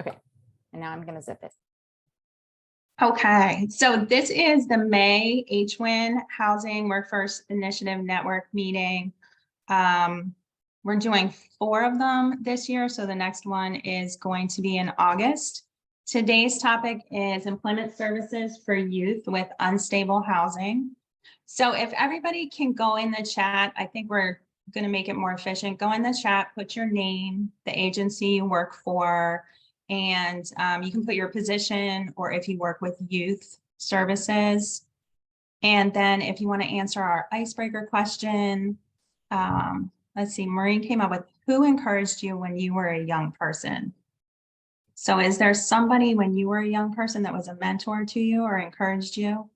Okay, and now I'm going to zip it. Okay, so this is the May HWIN Housing Workforce Initiative Network meeting. We're doing 4 of them this year, so the next one is going to be in August. Today's topic is employment services for youth with unstable housing. So if everybody can go in the chat, I think we're going to make it more efficient. Go in the chat, put your name, the agency you work for, and you can put your position or if you work with youth services. And then if you want to answer our icebreaker question, let's see, Maureen came up with who encouraged you when you were a young person? So is there somebody when you were a young person that was a mentor to you or encouraged you?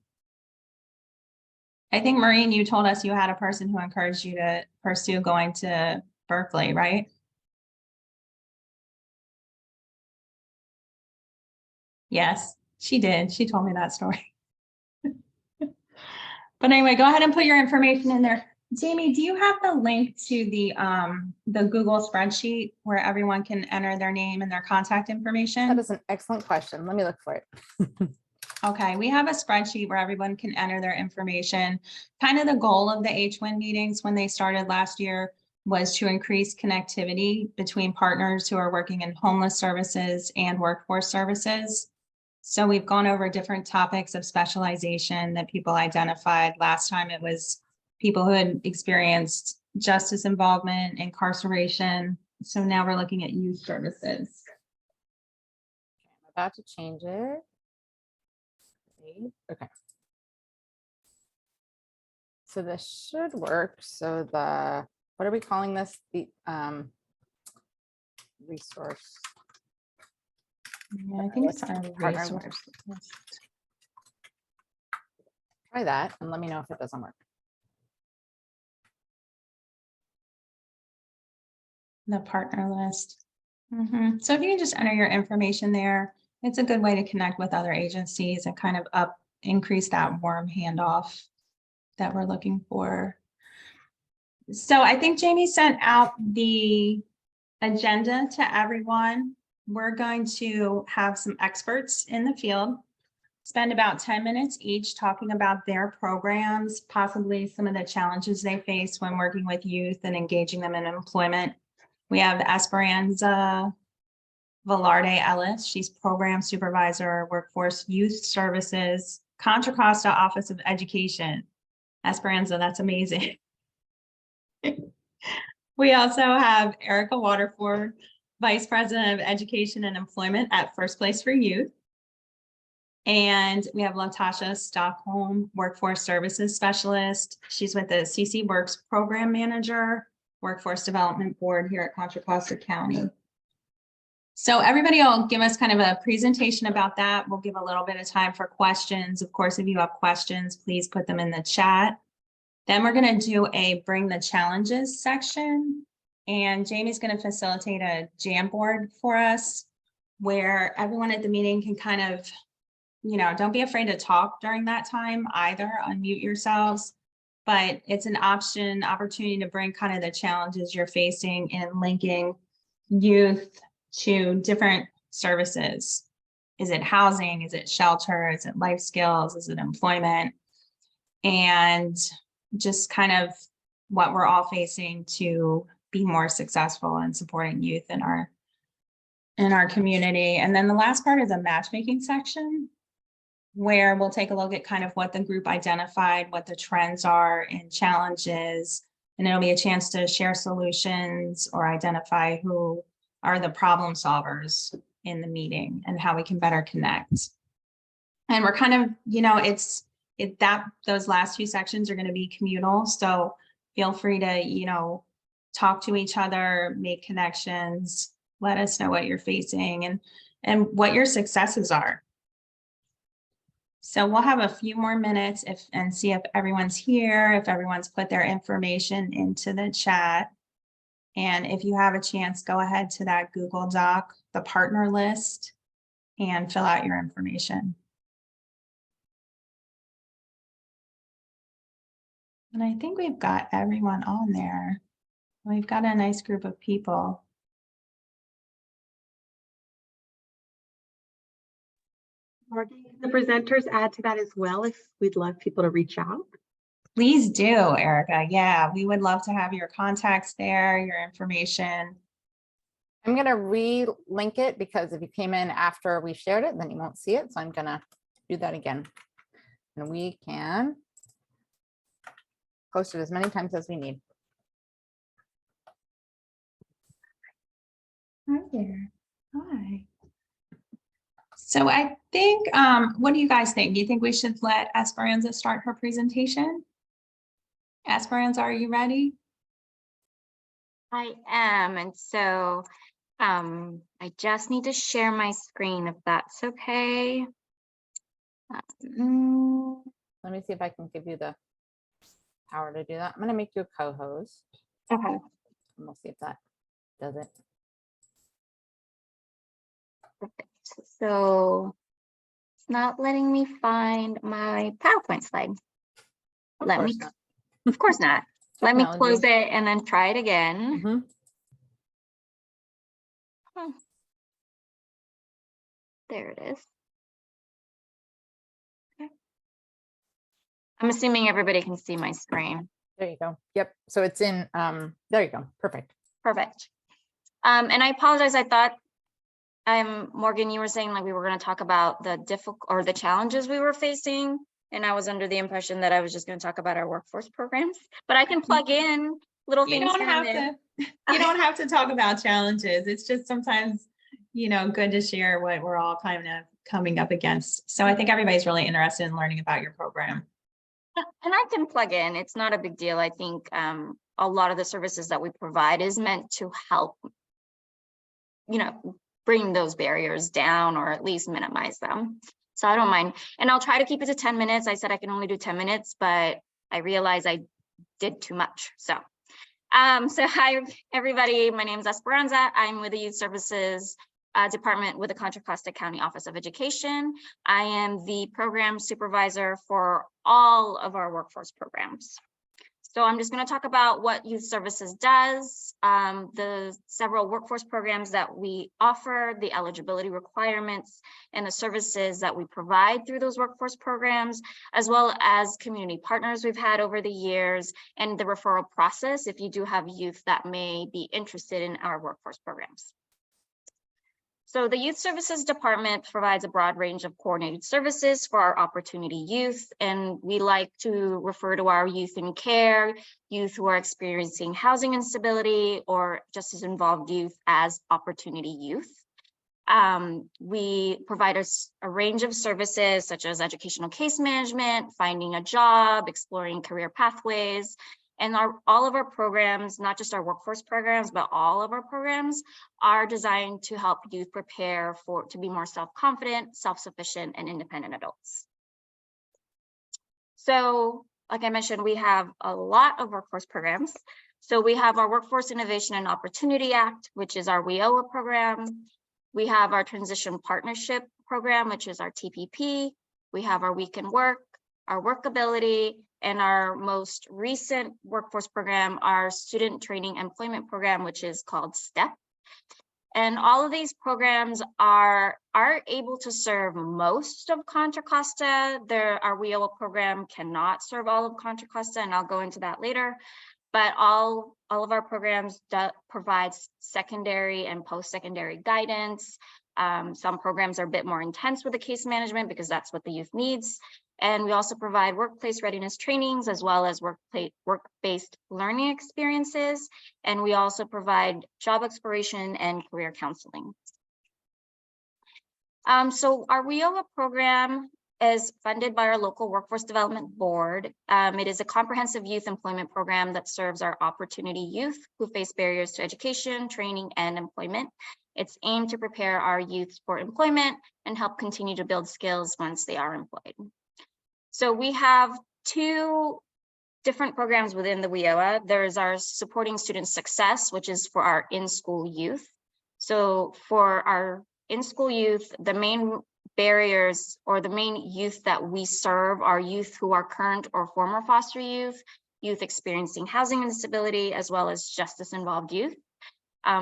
I think, Maureen, you told us you had a person who encouraged you to pursue going to Berkeley, right? Yes, she did. She told me that story. But anyway, go ahead and put your information in there. Jamie, do you have the link to the Google spreadsheet where everyone can enter their name and their contact information? That is an excellent question. Let me look for it. Okay, we have a spreadsheet where everyone can enter their information. Kind of the goal of the HWIN meetings when they started last year was to increase connectivity between partners who are working in homeless services and workforce services. So we've gone over different topics of specialization that people identified. Last time it was people who had experienced justice involvement, incarceration. So now we're looking at youth services. I'm about to change it. Okay. So this should work. So what are we calling this? The resource. Yeah, I think it's our Partner resource. Try that and let me know if it doesn't work. The partner list. So if you can just enter your information there, it's a good way to connect with other agencies and kind of increase that warm handoff that we're looking for. So I think Jamie sent out the agenda to everyone. We're going to have some experts in the field spend about 10 minutes each talking about their programs, possibly some of the challenges they face when working with youth and engaging them in employment. We have Esperanza Velarde Ellis. She's Program Supervisor, Workforce Youth Services, Contra Costa Office of Education. Esperanza, that's amazing. We also have Erica Waterford, Vice President of Education and Employment at First Place for Youth. And we have Latasha Stockholm, Workforce Services Specialist. She's with the CC Works Program Manager, Workforce Development Board here at Contra Costa County. So everybody will give us kind of a presentation about that. We'll give a little bit of time for questions. Of course, if you have questions, please put them in the chat. Then we're going to do a bring the challenges section. And Jamie's going to facilitate a Jamboard for us where everyone at the meeting can kind of, don't be afraid to talk during that time either, unmute yourselves, but it's an opportunity to bring kind of the challenges you're facing in linking youth to different services. Is it housing? Is it shelter? Is it life skills? Is it employment? And just kind of what we're all facing to be more successful in supporting youth in our community. And then the last part is a matchmaking section where we'll take a look at kind of what the group identified, what the trends are and challenges, and it'll be a chance to share solutions or identify who are the problem solvers in the meeting and how we can better connect. And we're kind of, those last 2 sections are going to be communal. So feel free to, talk to each other, make connections, let us know what you're facing and what your successes are. So we'll have a few more minutes and see if everyone's here, if everyone's put their information into the chat. And if you have a chance, go ahead to that Google Doc, the partner list, and fill out your information. And I think we've got everyone on there. We've got a nice group of people. Morgan, can the presenters add to that as well if we'd love people to reach out? Please do, Erica. Yeah, we would love to have your contacts there, your information. I'm gonna re-link it because if you came in after we shared it, then you won't see it. So I'm gonna do that again. And we can post it as many times as we need. Hi there. Hi. So I think, what do you guys think? Do you think we should let Esperanza start her presentation? Esperanza, are you ready? I am, and so I just need to share my screen if that's okay. Let me see if I can give you the power to do that. I'm gonna make you a co-host. Okay. And we'll see if that does it. Perfect. So it's not letting me find my PowerPoint slide. Of Let me, course not. of course not. Let me Technology. close it and then try it again. Mhm. There it is. Okay. I'm assuming everybody can see my screen. There you go. Yep. So it's in, there you go. Perfect. Perfect. And I apologize. I thought, Morgan, you were saying like we were going to talk about the the challenges we were facing. And I was under the impression that I was just going to talk about our workforce programs, but I can plug in little things. You don't have to talk about challenges. It's just sometimes, good to share what we're all kind of coming up against. So I think everybody's really interested in learning about your program. And I can plug in. It's not a big deal. I think a lot of the services that we provide is meant to help, bring those barriers down or at least minimize them. So I don't mind. And I'll try to keep it to 10 minutes. I said I can only do 10 minutes, but I realized I did too much. So hi, everybody. My name is Esperanza. I'm with the Youth Services Department with the Contra Costa County Office of Education. I am the program supervisor for all of our workforce programs. So I'm just going to talk about what Youth Services does, the several workforce programs that we offer, the eligibility requirements, and the services that we provide through those workforce programs, as well as community partners we've had over the years, and the referral process if you do have youth that may be interested in our workforce programs. So the Youth Services Department provides a broad range of coordinated services for our opportunity youth, and we like to refer to our youth in care, youth who are experiencing housing instability, or just as involved youth as opportunity youth. We provide a range of services such as educational case management, finding a job, exploring career pathways. And all of our programs, not just our workforce programs, but all of our programs are designed to help youth prepare to be more self-confident, self-sufficient, and independent adults. So, like I mentioned, we have a lot of workforce programs. So we have our Workforce Innovation and Opportunity Act, which is our WIOA program. We have our Transition Partnership program, which is our TPP. We have our We Can Work, our Workability, and our most recent workforce program, our Student Training Employment Program, which is called STEP. And all of these programs are able to serve most of Contra Costa. Our WIOA program cannot serve all of Contra Costa, and I'll go into that later. But all of our programs provide secondary and post-secondary guidance. Some programs are a bit more intense with the case management because that's what the youth needs. And we also provide workplace readiness trainings as well as work-based learning experiences. And we also provide job exploration and career counseling. So our WIOA program is funded by our local workforce development board. It is a comprehensive youth employment program that serves our opportunity youth who face barriers to education, training, and employment. It's aimed to prepare our youth for employment and help continue to build skills once they are employed. So we have two different programs within the WIOA. There's our Supporting Student Success, which is for our in-school youth. So for our in-school youth, the main barriers or the main youth that we serve are youth who are current or former foster youth, youth experiencing housing instability, as well as justice-involved youth.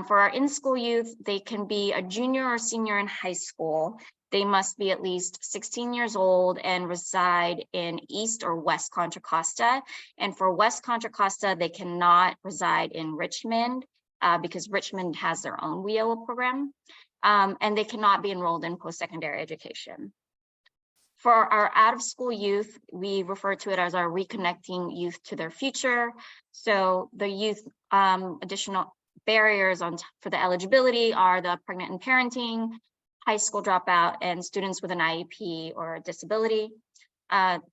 For our in-school youth, they can be a junior or senior in high school. They must be at least 16 years old and reside in East or West Contra Costa. And for West Contra Costa, they cannot reside in Richmond because Richmond has their own WIOA program, and they cannot be enrolled in post-secondary education. For our out-of-school youth, we refer to it as our reconnecting youth to their future. So the youth additional barriers for the eligibility are the pregnant and parenting, high school dropout, and students with an IEP or a disability.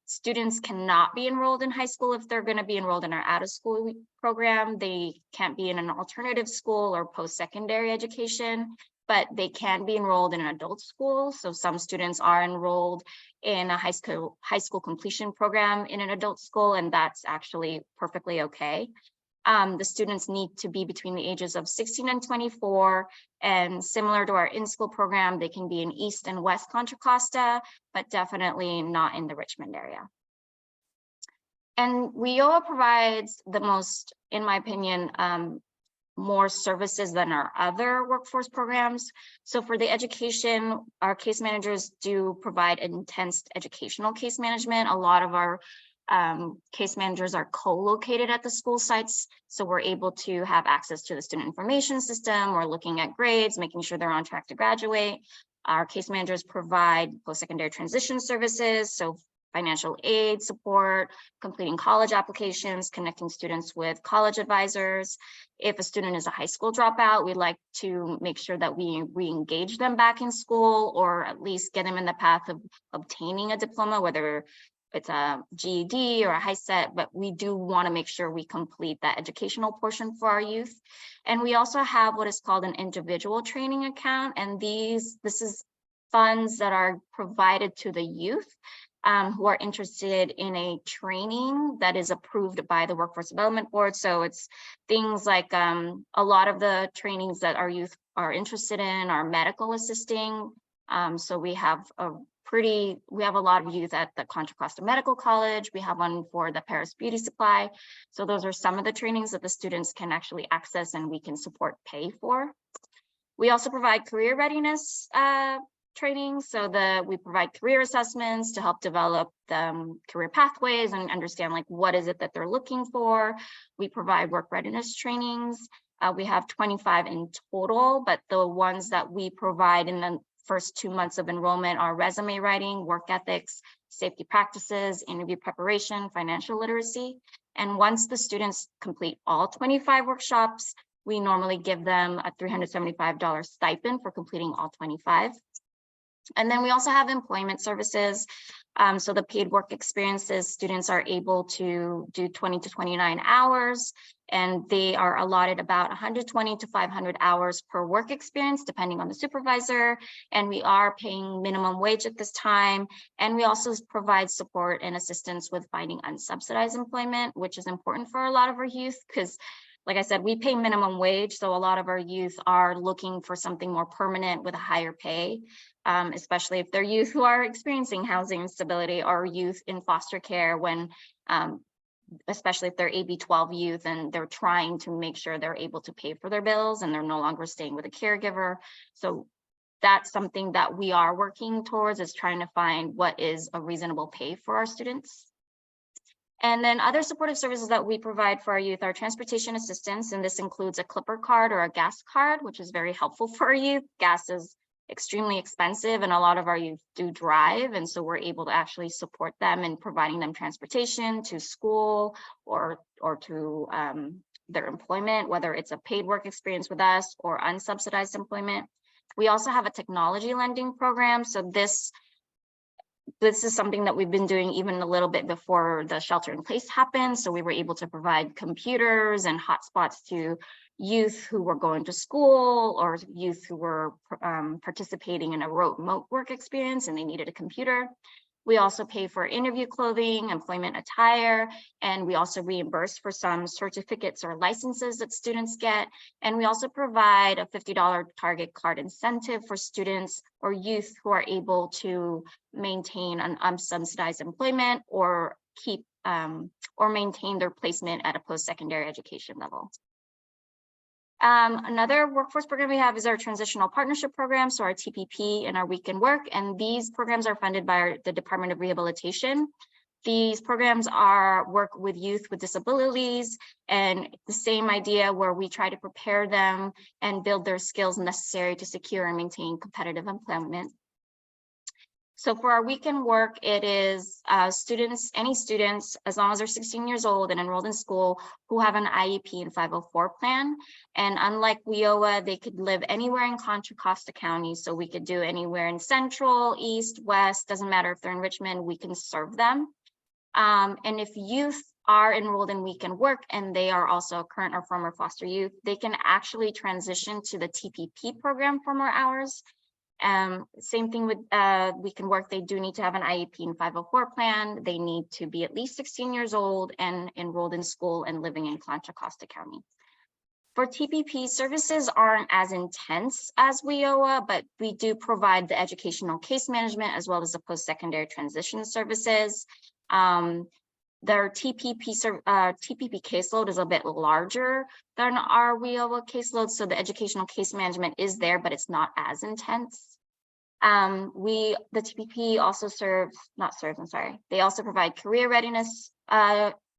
Students cannot be enrolled in high school if they're going to be enrolled in our out-of-school program. They can't be in an alternative school or post-secondary education, but they can be enrolled in an adult school. So some students are enrolled in a high school completion program in an adult school, and that's actually perfectly okay. The students need to be between the ages of 16 and 24, and similar to our in-school program, they can be in East and West Contra Costa, but definitely not in the Richmond area. And WIOA provides the most, in my opinion, more services than our other workforce programs. So for the education, our case managers do provide intense educational case management. A lot of our case managers are co-located at the school sites, so we're able to have access to the student information system. We're looking at grades, making sure they're on track to graduate. Our case managers provide post-secondary transition services, so financial aid support, completing college applications, connecting students with college advisors. If a student is a high school dropout, we'd like to make sure that we re-engage them back in school, or at least get them in the path of obtaining a diploma, whether it's a GED or a high set, but we do want to make sure we complete that educational portion for our youth. And we also have what is called an individual training account. And this is funds that are provided to the youth who are interested in a training that is approved by the Workforce Development Board. So it's things like a lot of the trainings that our youth are interested in are medical assisting. So we have a lot of youth at the Contra Costa Medical College. We have one for the Paris Beauty Supply. So those are some of the trainings that the students can actually access and we can support pay for. We also provide career readiness training. So we provide career assessments to help develop the career pathways and understand like what is it that they're looking for. We provide work readiness trainings. We have 25 in total, but the ones that we provide in the first 2 months of enrollment are resume writing, work ethics, safety practices, interview preparation, financial literacy. And once the students complete all 25 workshops, we normally give them a $375 stipend for completing all 25. And then we also have employment services. So the paid work experiences, students are able to do 20 to 29 hours, and they are allotted about 120 to 500 hours per work experience, depending on the supervisor. And we are paying minimum wage at this time. And we also provide support and assistance with finding unsubsidized employment, which is important for a lot of our youth, because like I said, we pay minimum wage, so a lot of our youth are looking for something more permanent with a higher pay, especially if they're youth who are experiencing housing instability, or youth in foster care when, especially if they're AB 12 youth and they're trying to make sure they're able to pay for their bills and they're no longer staying with a caregiver. So that's something that we are working towards, is trying to find what is a reasonable pay for our students. And then other supportive services that we provide for our youth are transportation assistance, and this includes a Clipper card or a gas card, which is very helpful for our youth. Gas is extremely expensive and a lot of our youth do drive, and so we're able to actually support them in providing them transportation to school or to their employment, whether it's a paid work experience with us or unsubsidized employment. We also have a technology lending program. So this is something that we've been doing even a little bit before the shelter in place happened. So we were able to provide computers and hotspots to youth who were going to school, or youth who were participating in a remote work experience and they needed a computer. We also pay for interview clothing, employment attire, and we also reimburse for some certificates or licenses that students get. And we also provide a $50 Target card incentive for students or youth who are able to maintain an unsubsidized employment or keep or maintain their placement at a post-secondary education level. Another workforce program we have is our transitional partnership program, so our TPP and our weekend work, and these programs are funded by the Department of Rehabilitation. These programs work with youth with disabilities, and the same idea where we try to prepare them and build their skills necessary to secure and maintain competitive employment. So for our weekend work, it is any students, as long as they're 16 years old and enrolled in school, who have an IEP and 504 plan. And unlike WIOA, they could live anywhere in Contra Costa County. So we could do anywhere in Central, East, West, doesn't matter if they're in Richmond, we can serve them. And if youth are enrolled in weekend work and they are also current or former foster youth, they can actually transition to the TPP program for more hours. Same thing with weekend work. They do need to have an IEP and 504 plan. They need to be at least 16 years old and enrolled in school and living in Contra Costa County. For TPP, services aren't as intense as WIOA, but we do provide the educational case management as well as the post-secondary transition services. Their TPP caseload is a bit larger than our WIOA caseload, so the educational case management is there, but it's not as intense. The TPP also they also provide career readiness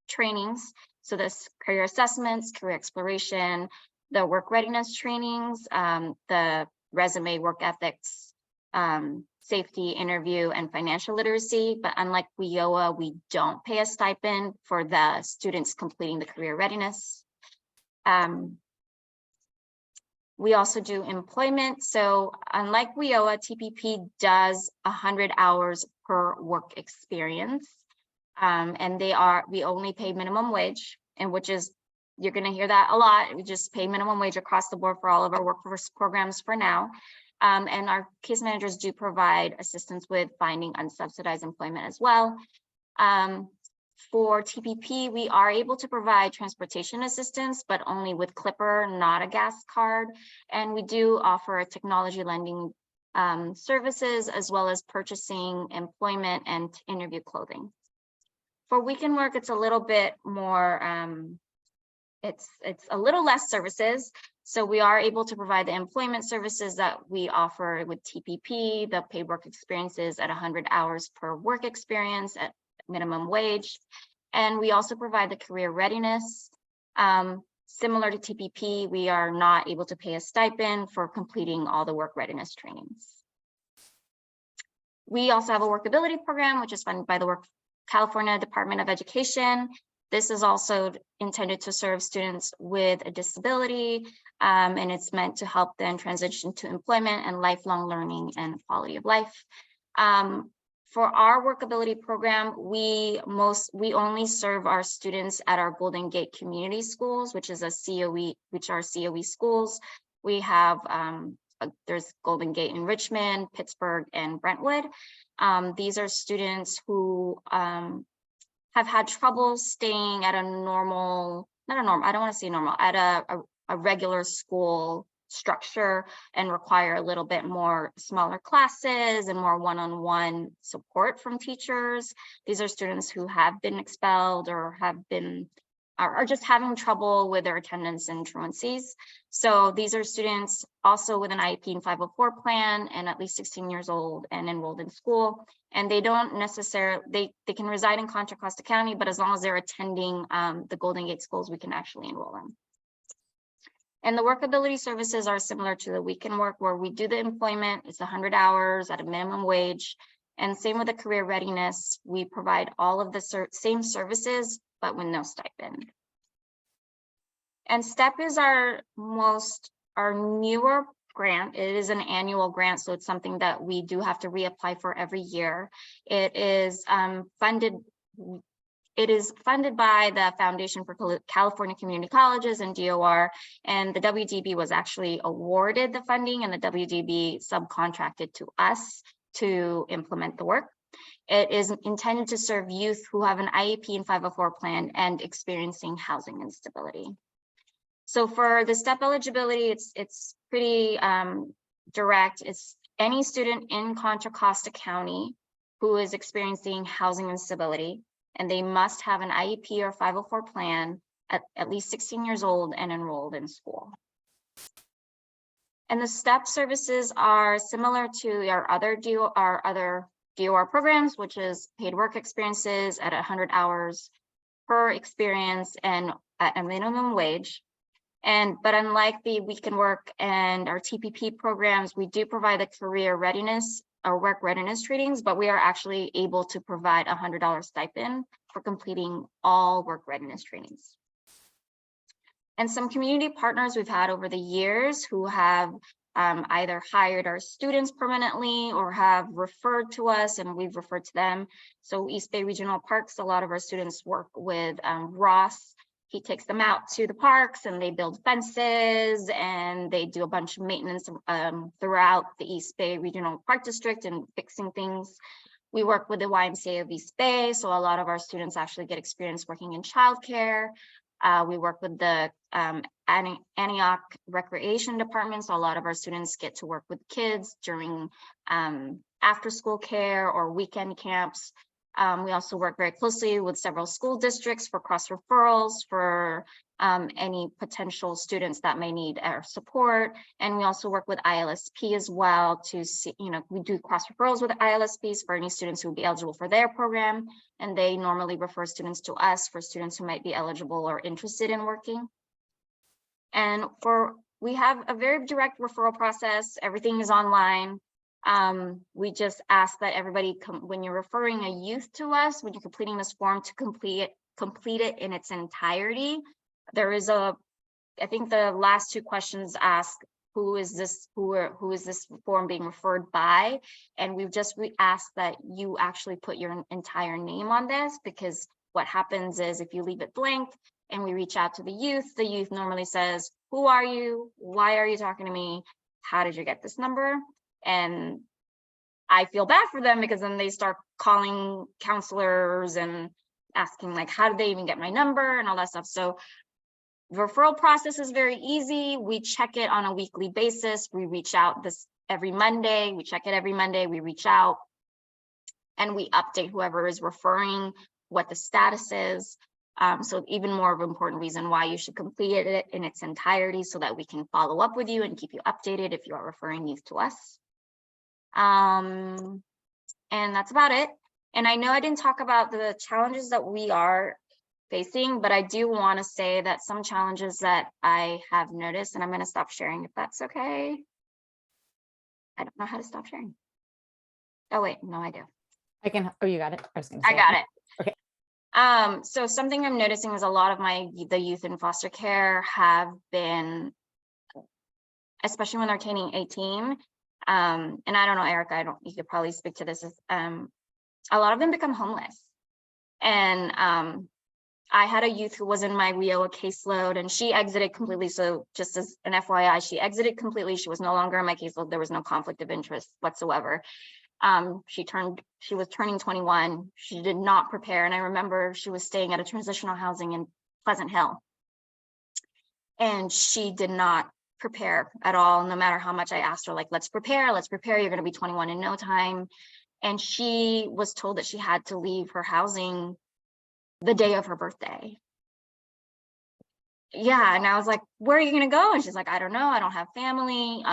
trainings, so this career assessments, career exploration, the work readiness trainings, the resume, work ethics, safety, interview, and financial literacy. But unlike WIOA, we don't pay a stipend for the students completing the career readiness. We also do employment. So unlike WIOA, TPP does 100 hours per work experience. And we only pay minimum wage, and which is, you're gonna hear that a lot. We just pay minimum wage across the board for all of our workforce programs for now. And our case managers do provide assistance with finding unsubsidized employment as well. For TPP, we are able to provide transportation assistance, but only with Clipper, not a gas card. And we do offer technology lending services, as well as purchasing employment and interview clothing. For weekend work, it's a little bit more, it's a little less services. So we are able to provide the employment services that we offer with TPP, the paid work experiences at 100 hours per work experience at minimum wage. And we also provide the career readiness. Similar to TPP, we are not able to pay a stipend for completing all the work readiness trainings. We also have a workability program, which is funded by the California Department of Education. This is also intended to serve students with a disability, and it's meant to help them transition to employment and lifelong learning and quality of life. For our workability program, we only serve our students at our Golden Gate Community Schools, which is a COE, which are COE schools. We have there's Golden Gate in Richmond, Pittsburgh, and Brentwood. These are students who have had trouble staying at a normal, I don't want to say normal, at a regular school structure, and require a little bit more smaller classes and more one-on-one support from teachers. These are students who have been expelled or are just having trouble with their attendance and truancies. So these are students also with an IEP and 504 plan and at least 16 years old and enrolled in school. And they don't necessarily, they can reside in Contra Costa County, but as long as they're attending the Golden Gate schools, we can actually enroll them. And the workability services are similar to the weekend work, where we do the employment, it's 100 hours at a minimum wage. And same with the career readiness, we provide all of the same services, but with no stipend. And STEP is our newer grant. It is an annual grant, so it's something that we do have to reapply for every year. It is funded by the Foundation for California Community Colleges and DOR, and the WDB was actually awarded the funding, and the WDB subcontracted to us to implement the work. It is intended to serve youth who have an IEP and 504 plan and experiencing housing instability. So for the STEP eligibility, it's pretty direct. It's any student in Contra Costa County who is experiencing housing instability, and they must have an IEP or 504 plan at least 16 years old and enrolled in school. And the STEP services are similar to our other DOR programs, which is paid work experiences at 100 hours per experience and at a minimum wage. But unlike the weekend work and our TPP programs, we do provide the career readiness or work readiness trainings, but we are actually able to provide a $100 stipend for completing all work readiness trainings. And some community partners we've had over the years who have either hired our students permanently or have referred to us and we've referred to them. So East Bay Regional Parks, a lot of our students work with Ross. He takes them out to the parks and they build fences and they do a bunch of maintenance throughout the East Bay Regional Park District and fixing things. We work with the YMCA of East Bay, so a lot of our students actually get experience working in childcare. We work with the Antioch Recreation Department, so a lot of our students get to work with kids during after school care or weekend camps. We also work very closely with several school districts for cross referrals for any potential students that may need our support. And we also work with ILSP as well to see, we do cross referrals with ILSPs for any students who would be eligible for their program. And they normally refer students to us for students who might be eligible or interested in working. And we have a very direct referral process. Everything is online. We just ask that everybody, when you're referring a youth to us, when you're completing this form, to complete it in its entirety. There is I think the last two questions ask, who is this form being referred by? And we've just asked that you actually put your entire name on this, because what happens is if you leave it blank and we reach out to the youth normally says, who are you? Why are you talking to me? How did you get this number? And I feel bad for them because then they start calling counselors and asking like, how did they even get my number and all that stuff. So the referral process is very easy. We check it on a weekly basis. We reach out every Monday. We check it every Monday. We reach out and we update whoever is referring what the status is. So even more of an important reason why you should complete it in its entirety so that we can follow up with you and keep you updated if you are referring youth to us. And that's about it. And I know I didn't talk about the challenges that we are facing, but I do want to say that some challenges that I have noticed, and I'm going to stop sharing if that's okay. I don't know how to stop sharing. Oh wait, no, I do. Oh, you got it. I got it. Okay. So something I'm noticing is a lot of the youth in foster care have been, especially when they're turning 18. And I don't know, Erica, you could probably speak to this. A lot of them become homeless. And I had a youth who was in my WIOA caseload and she exited completely. So just as an FYI, she exited completely. She was no longer in my caseload. There was no conflict of interest whatsoever. She was turning 21. She did not prepare. And I remember she was staying at a transitional housing in Pleasant Hill. And she did not prepare at all, no matter how much I asked her, like, let's prepare, you're going to be 21 in no time. And she was told that she had to leave her housing the day of her birthday. Yeah, and I was like, where are you going to go? And she's like, I don't know, I don't have family.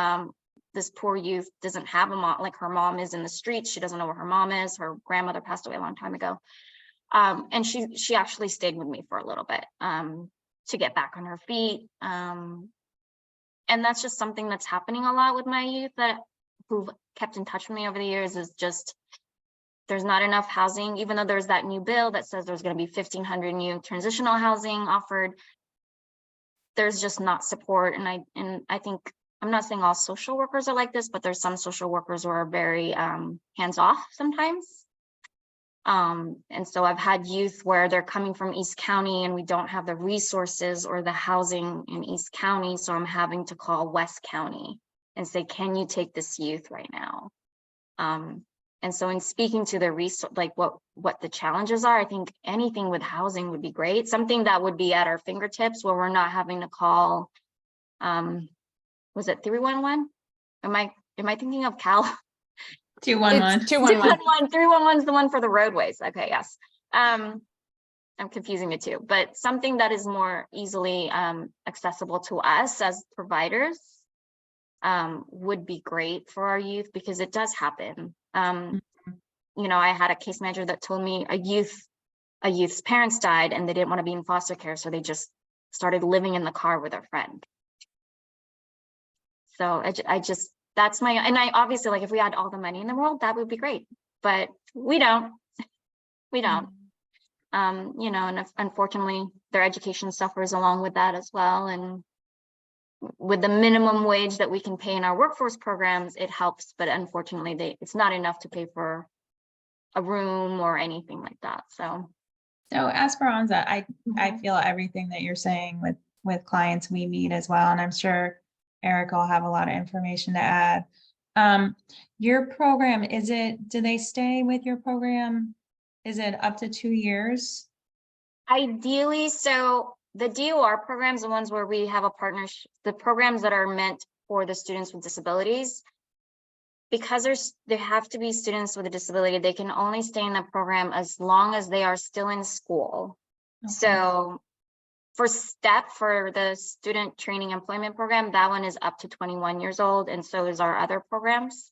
This poor youth doesn't have a mom, like her mom is in the streets, she doesn't know where her mom is, her grandmother passed away a long time ago. And she actually stayed with me for a little bit to get back on her feet. And that's just something that's happening a lot with my youth who've kept in touch with me over the years, is just there's not enough housing, even though there's that new bill that says there's going to be 1,500 new transitional housing offered. There's just not support. And I think, I'm not saying all social workers are like this, but there's some social workers who are very hands-off sometimes. And so I've had youth where they're coming from East County and we don't have the resources or the housing in East County. So I'm having to call West County and say, can you take this youth right now? And so in speaking to the resource, like what the challenges are, I think anything with housing would be great. Something that would be at our fingertips where we're not having to call, was it 311? Am I thinking of Cal? 211. 211. 311 is the one for the roadways. Okay, yes. I'm confusing the two, but something that is more easily accessible to us as providers would be great for our youth, because it does happen. You know, I had a case manager that told me a youth's parents died and they didn't want to be in foster care, so they just started living in the car with a friend. So I just, that's my, and I obviously, like, if we had all the money in the world, that would be great, but we don't. We don't. You know, and unfortunately, their education suffers along with that as well. And with the minimum wage that we can pay in our workforce programs, it helps, but unfortunately, it's not enough to pay for a room or anything like that. So Esperanza, I feel everything that you're saying with clients we meet as well, and I'm sure Erica will have a lot of information to add. Your program, do they stay with your program? Is it up to 2 years? ideally, so the DOR programs, the ones where we have a partnership, the programs that are meant for the students with disabilities, because there have to be students with a disability, they can only stay in the program as long as they are still in school. Okay. So for the student training employment program, that one is up to 21 years old, and so is our other programs.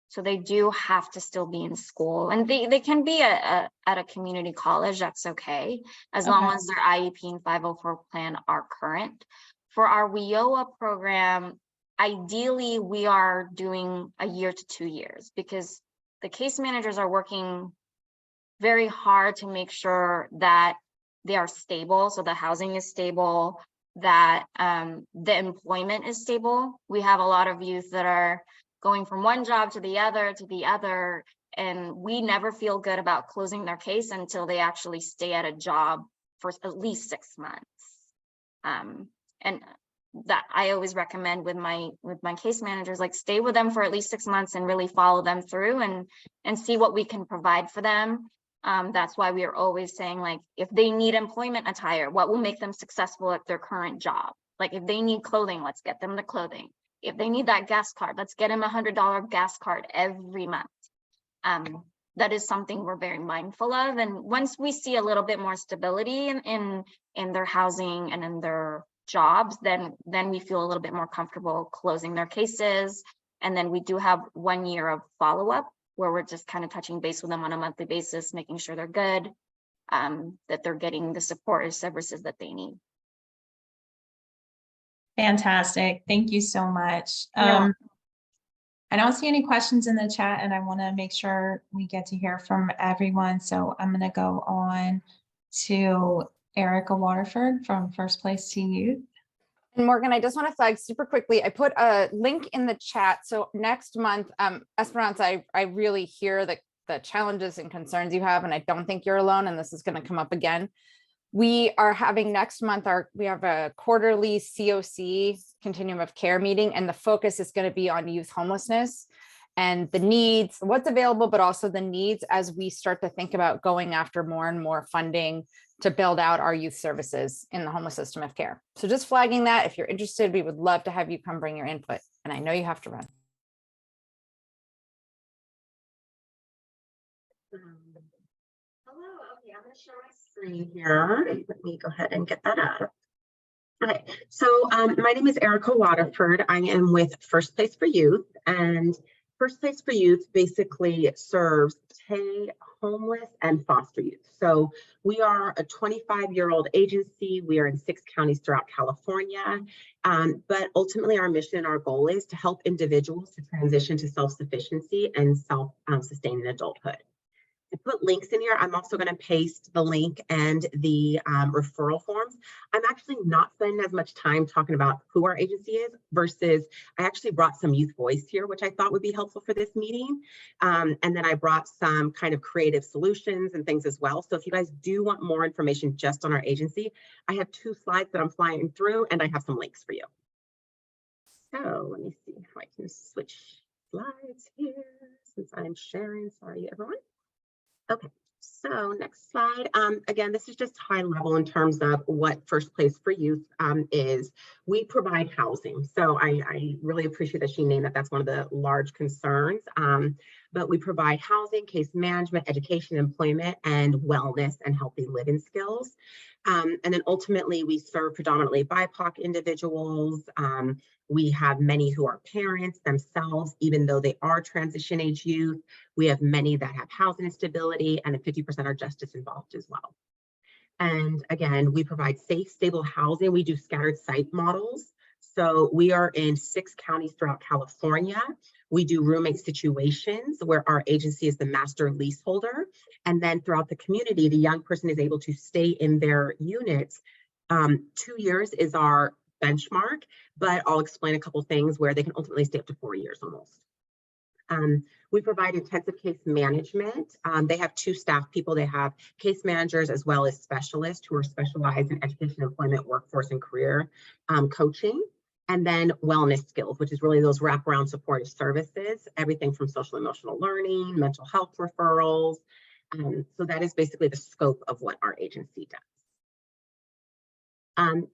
So they do have to still be in school, and they can be at a community college. That's okay, as long as their IEP and 504 plan are current. For our WIOA program, ideally we are doing a year to 2 years, because the case managers are working very hard to make sure that they are stable. So the housing is stable, that the employment is stable. We have a lot of youth that are going from one job to the other, and we never feel good about closing their case until they actually stay at a job for at least 6 months. And that I always recommend with my case managers, like, stay with them for at least 6 months and really follow them through and see what we can provide for them. That's why we are always saying, like, if they need employment attire, what will make them successful at their current job? Like, if they need clothing, let's get them the clothing. If they need that gas card, let's get them $100 gas card every month. That is something we're very mindful of. And once we see a little bit more stability in their housing and in their jobs, then we feel a little bit more comfortable closing their cases. And then we do have 1 year of follow-up where we're just kind of touching base with them on a monthly basis, making sure they're good, that they're getting the support and services that they need. Fantastic. Thank you so much. I don't see any questions in the chat, and I want to make sure we get to hear from everyone. So I'm going to go on to Erica Waterford from First Place to Youth. And Morgan, I just want to flag super quickly, I put a link in the chat. So next month, Esperanza, I really hear the challenges and concerns you have, and I don't think you're alone, and this is going to come up again. We are having next month, we have a quarterly COC, Continuum of Care meeting, and the focus is going to be on youth homelessness and the needs, what's available, but also the needs as we start to think about going after more and more funding to build out our youth services in the homeless system of care. So just flagging that, if you're interested, we would love to have you come bring your input. And I know you have to run. Hello, okay, I'm going to share my screen here. Let me go ahead and get that up. Okay, so my name is Erica Waterford. I am with First Place for Youth, and First Place for Youth basically serves TAY, homeless, and foster youth. So we are a 25-year-old agency. We are in 6 counties throughout California, but ultimately our mission and our goal is to help individuals to transition to self-sufficiency and self-sustaining adulthood. I put links in here. I'm also going to paste the link and the referral forms. I'm actually not spending as much time talking about who our agency is versus I actually brought some youth voice here, which I thought would be helpful for this meeting. And then I brought some kind of creative solutions and things as well. So if you guys do want more information just on our agency, I have 2 slides that I'm flying through, and I have some links for you. So let me see how I can switch slides here since I'm sharing. Sorry, everyone. Okay, so next slide. Again, this is just high level in terms of what First Place for Youth is. We provide housing. So I really appreciate that she named that. That's one of the large concerns. but we provide housing, case management, education, employment, and wellness and healthy living skills. And then ultimately, we serve predominantly BIPOC individuals. We have many who are parents themselves, even though they are transition age youth. We have many that have housing instability, and 50% are justice involved as well. And again, we provide safe, stable housing. We do scattered site models. So we are in 6 counties throughout California. We do roommate situations where our agency is the master leaseholder. And then throughout the community, the young person is able to stay in their units. 2 years is our benchmark, but I'll explain a couple things where they can ultimately stay up to 4 years almost. We provide intensive case management. They have 2 staff people. They have case managers as well as specialists who are specialized in education, employment, workforce, and career coaching. And then wellness skills, which is really those wraparound supportive services, everything from social emotional learning, mental health referrals. So that is basically the scope of what our agency does.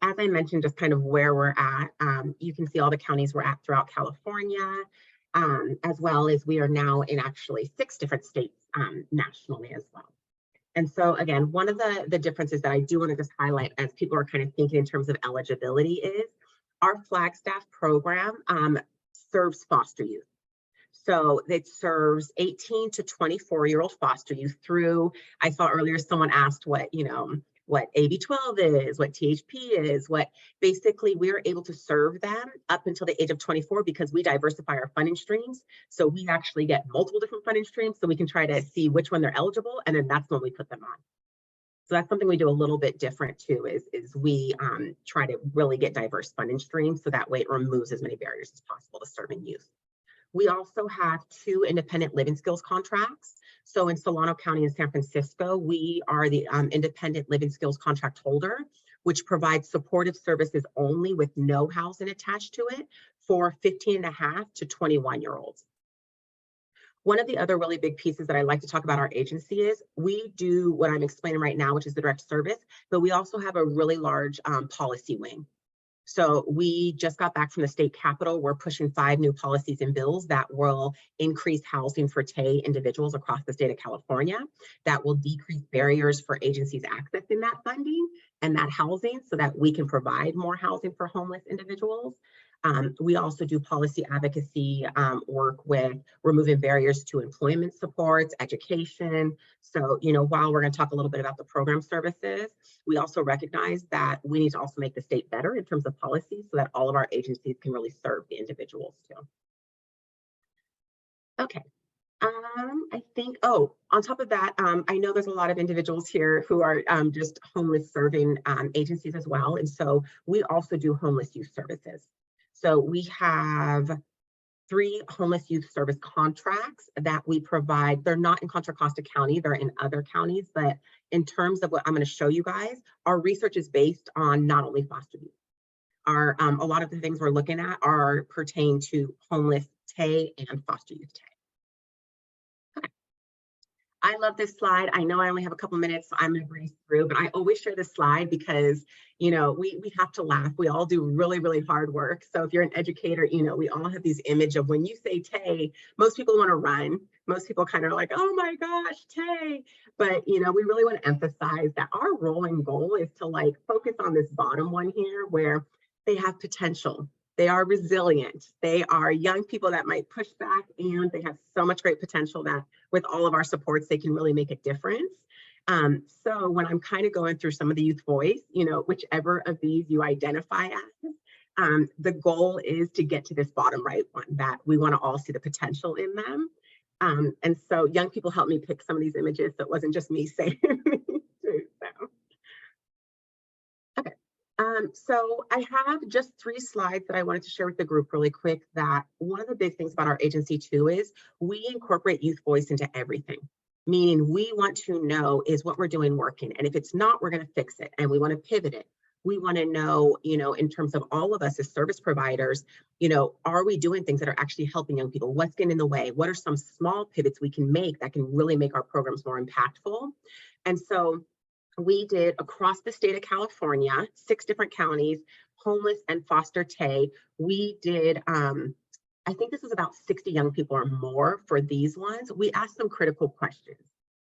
As I mentioned, just kind of where we're at, you can see all the counties we're at throughout California. As well as we are now in actually 6 different states nationally as well. And so again, one of the differences that I do want to just highlight as people are kind of thinking in terms of eligibility is our Flagstaff program serves foster youth. So it serves 18 to 24-year-old foster youth through, I saw earlier someone asked what, what AB12 is, what THP is, what basically we're able to serve them up until the age of 24 because we diversify our funding streams. So we actually get multiple different funding streams so we can try to see which one they're eligible, and then that's when we put them on. So that's something we do a little bit different too, is we try to really get diverse funding streams so that way it removes as many barriers as possible to serving youth. We also have 2 independent living skills contracts. So in Solano County and San Francisco, we are the independent living skills contract holder, which provides supportive services only with no housing attached to it for 15.5 to 21-year-olds. One of the other really big pieces that I like to talk about our agency is we do what I'm explaining right now, which is the direct service, but we also have a really large policy wing. So we just got back from the state capitol. We're pushing 5 new policies and bills that will increase housing for TAY individuals across the state of California, that will decrease barriers for agencies accessing that funding and that housing so that we can provide more housing for homeless individuals. We also do policy advocacy work with removing barriers to employment supports, education. So, while we're going to talk a little bit about the program services, we also recognize that we need to also make the state better in terms of policy so that all of our agencies can really serve the individuals too. Okay. I think, on top of that, I know there's a lot of individuals here who are just homeless serving agencies as well. And so we also do homeless youth services. So we have 3 homeless youth service contracts that we provide. They're not in Contra Costa County, they're in other counties, but in terms of what I'm going to show you guys, our research is based on not only foster youth. A lot of the things we're looking at are pertain to homeless TAY and foster youth TAY. I love this slide. I know I only have a couple minutes, so I'm going to breeze through, but I always share this slide because, we have to laugh. We all do really, really hard work. So if you're an educator, we all have these image of when you say TAY, most people want to run. Most people kind of are like, oh my gosh, TAY. But, we really want to emphasize that our role and goal is to focus on this bottom one here where they have potential. They are resilient. They are young people that might push back, and they have so much great potential that with all of our supports, they can really make a difference. So when I'm kind of going through some of the youth voice, whichever of these you identify as, the goal is to get to this bottom right one, that we want to all see the potential in them. And so young people helped me pick some of these images, so it wasn't just me saying these too, so. Okay. So I have just 3 slides that I wanted to share with the group really quick, that one of the big things about our agency too is we incorporate youth voice into everything, meaning we want to know, is what we're doing working? And if it's not, we're going to fix it, and we want to pivot it. We want to know, in terms of all of us as service providers, are we doing things that are actually helping young people? What's getting in the way? What are some small pivots we can make that can really make our programs more impactful? And so we did across the state of California, 6 different counties, homeless and foster TAY. We did I think this was about 60 young people or more for these ones. We asked them critical questions,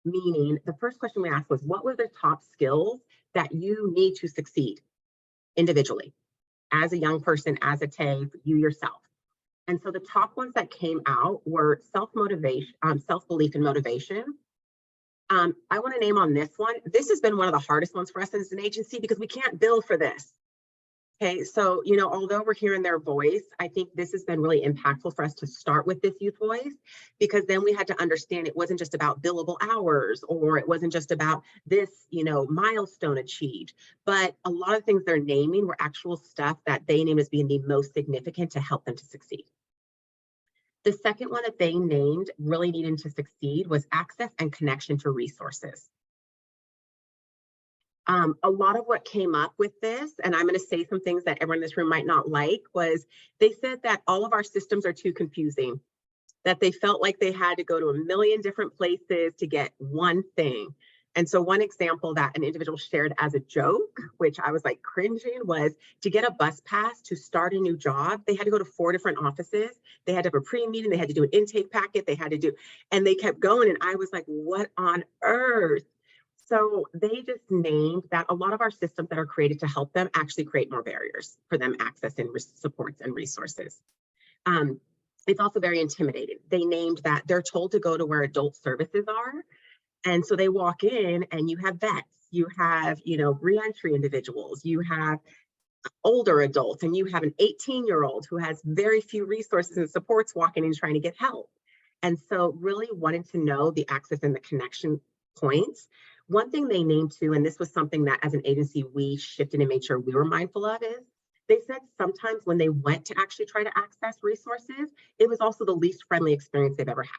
meaning the first question we asked was, what were the top skills that you need to succeed individually as a young person, as a TAFE, you yourself? And so the top ones that came out were self-motivation, self-belief and motivation. I want to name on this one. This has been one of the hardest ones for us as an agency because we can't bill for this. Okay, so, you know, although we're hearing their voice, I think this has been really impactful for us to start with this youth voice, because then we had to understand it wasn't just about billable hours, or it wasn't just about this, you know, milestone achieved, but a lot of things they're naming were actual stuff that they named as being the most significant to help them to succeed. The second one that they named really needing to succeed was access and connection to resources. A lot of what came up with this, and I'm going to say some things that everyone in this room might not like, was they said that all of our systems are too confusing, that they felt like they had to go to a million different places to get one thing. And so one example that an individual shared as a joke, which I was like cringing, was to get a bus pass to start a new job, they had to go to 4 different offices. They had to have a pre-meeting, they had to do an intake packet, they had to do, and they kept going. And I was like, what on earth? So they just named that a lot of our systems that are created to help them actually create more barriers for them accessing supports and resources. It's also very intimidating. They named that they're told to go to where adult services are. And so they walk in and you have vets, you have, you know, reentry individuals, you have older adults, and you have an 18-year-old who has very few resources and supports walking in trying to get help. And so really wanting to know the access and the connection points. One thing they named too, and this was something that as an agency we shifted and made sure we were mindful of, is they said sometimes when they went to actually try to access resources, it was also the least friendly experience they've ever had.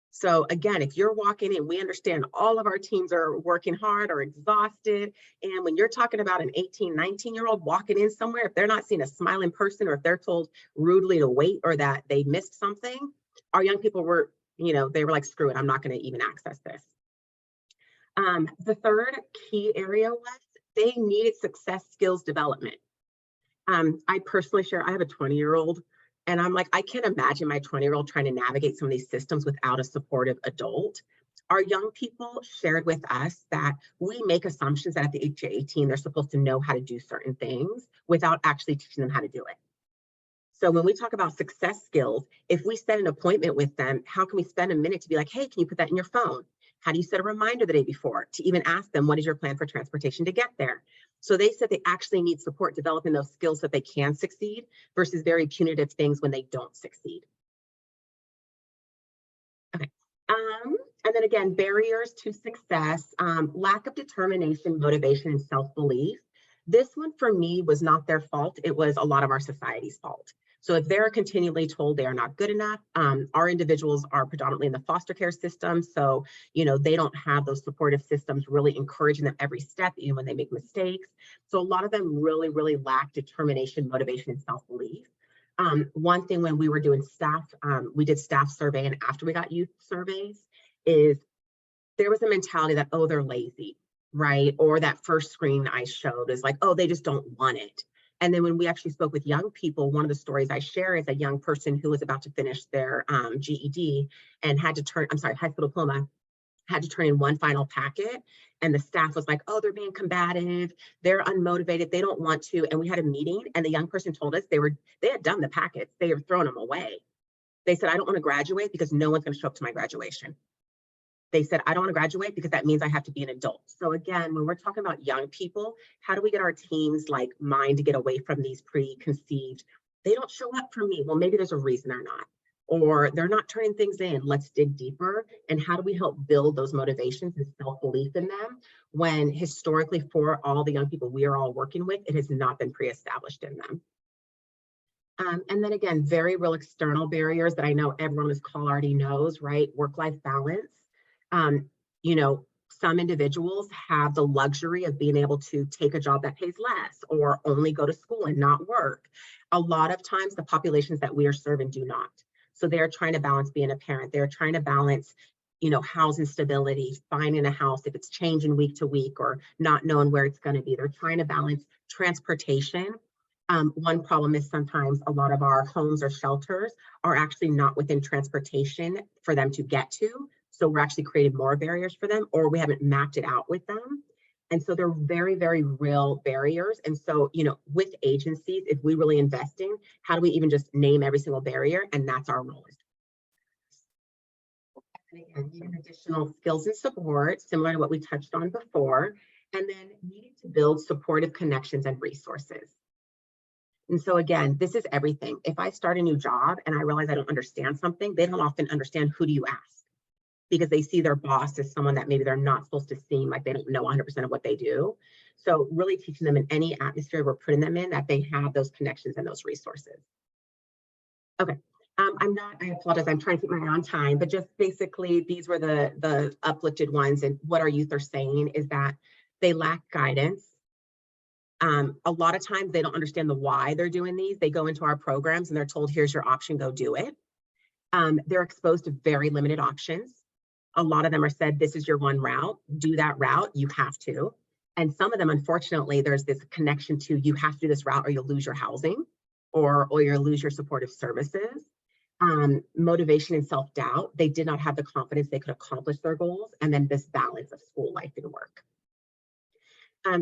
So again, if you're walking in, we understand all of our teams are working hard or exhausted. And when you're talking about an 18, 19-year-old walking in somewhere, if they're not seeing a smiling person, or if they're told rudely to wait, or that they missed something, our young people were, you know, they were like, screw it, I'm not going to even access this. The third key area was they needed success skills development. I personally share, I have a 20-year-old, and I'm like, I can't imagine my 20-year-old trying to navigate some of these systems without a supportive adult. Our young people shared with us that we make assumptions that at the age of 18, they're supposed to know how to do certain things without actually teaching them how to do it. So when we talk about success skills, if we set an appointment with them, how can we spend a minute to be like, hey, can you put that in your phone? How do you set a reminder the day before to even ask them, what is your plan for transportation to get there? So they said they actually need support developing those skills so that they can succeed versus very punitive things when they don't succeed. Okay. And then again, barriers to success, lack of determination, motivation, and self-belief. This one for me was not their fault. It was a lot of our society's fault. So if they're continually told they are not good enough, our individuals are predominantly in the foster care system. So, you know, they don't have those supportive systems really encouraging them every step, even when they make mistakes. So a lot of them really, really lack determination, motivation, and self-belief. One thing when we were doing staff, we did staff survey, and after we got youth surveys, is there was a mentality that, oh, they're lazy, right? Or that first screen I showed is like, oh, they just don't want it. And then when we actually spoke with young people, one of the stories I share is a young person who was about to finish their GED and had to turn, high school diploma, had to turn in one final packet. And the staff was like, oh, they're being combative, they're unmotivated, they don't want to. And we had a meeting, and the young person told us they had done the packets, they were throwing them away. They said, I don't want to graduate because no one's going to show up to my graduation. They said, I don't want to graduate because that means I have to be an adult. So again, when we're talking about young people, how do we get our teams like mind to get away from these preconceived, they don't show up for me? Well, maybe there's a reason they're not, or they're not turning things in. Let's dig deeper. And how do we help build those motivations and self-belief in them when historically for all the young people we are all working with, it has not been pre-established in them. And then again, very real external barriers that I know everyone on this call already knows, right? Work-life balance. You know, some individuals have the luxury of being able to take a job that pays less or only go to school and not work. A lot of times the populations that we are serving do not. So they're trying to balance being a parent. They're trying to balance, you know, housing stability, finding a house if it's changing week to week or not knowing where it's going to be. They're trying to balance transportation. One problem is sometimes a lot of our homes or shelters are actually not within transportation for them to get to. So we're actually creating more barriers for them, or we haven't mapped it out with them. And so they're very, very real barriers. And so, with agencies, if we really invest in, how do we even just name every single barrier? And that's our role. And again, needing additional skills and support, similar to what we touched on before, and then needing to build supportive connections and resources. And so again, this is everything. If I start a new job and I realize I don't understand something, they don't often understand who do you ask, because they see their boss as someone that maybe they're not supposed to seem like they don't know 100% of what they do. So really teaching them in any atmosphere we're putting them in that they have those connections and those resources. Okay. I apologize, I'm trying to keep my eye on time, but just basically these were the uplifted ones, and what our youth are saying is that they lack guidance. A lot of times they don't understand the why they're doing these. They go into our programs and they're told, here's your option, go do it. They're exposed to very limited options. A lot of them are said, this is your one route, do that route, you have to. And some of them, unfortunately, there's this connection to you have to do this route or you'll lose your housing or you'll lose your supportive services. Motivation and self-doubt. They did not have the confidence they could accomplish their goals. And then this balance of school life and work.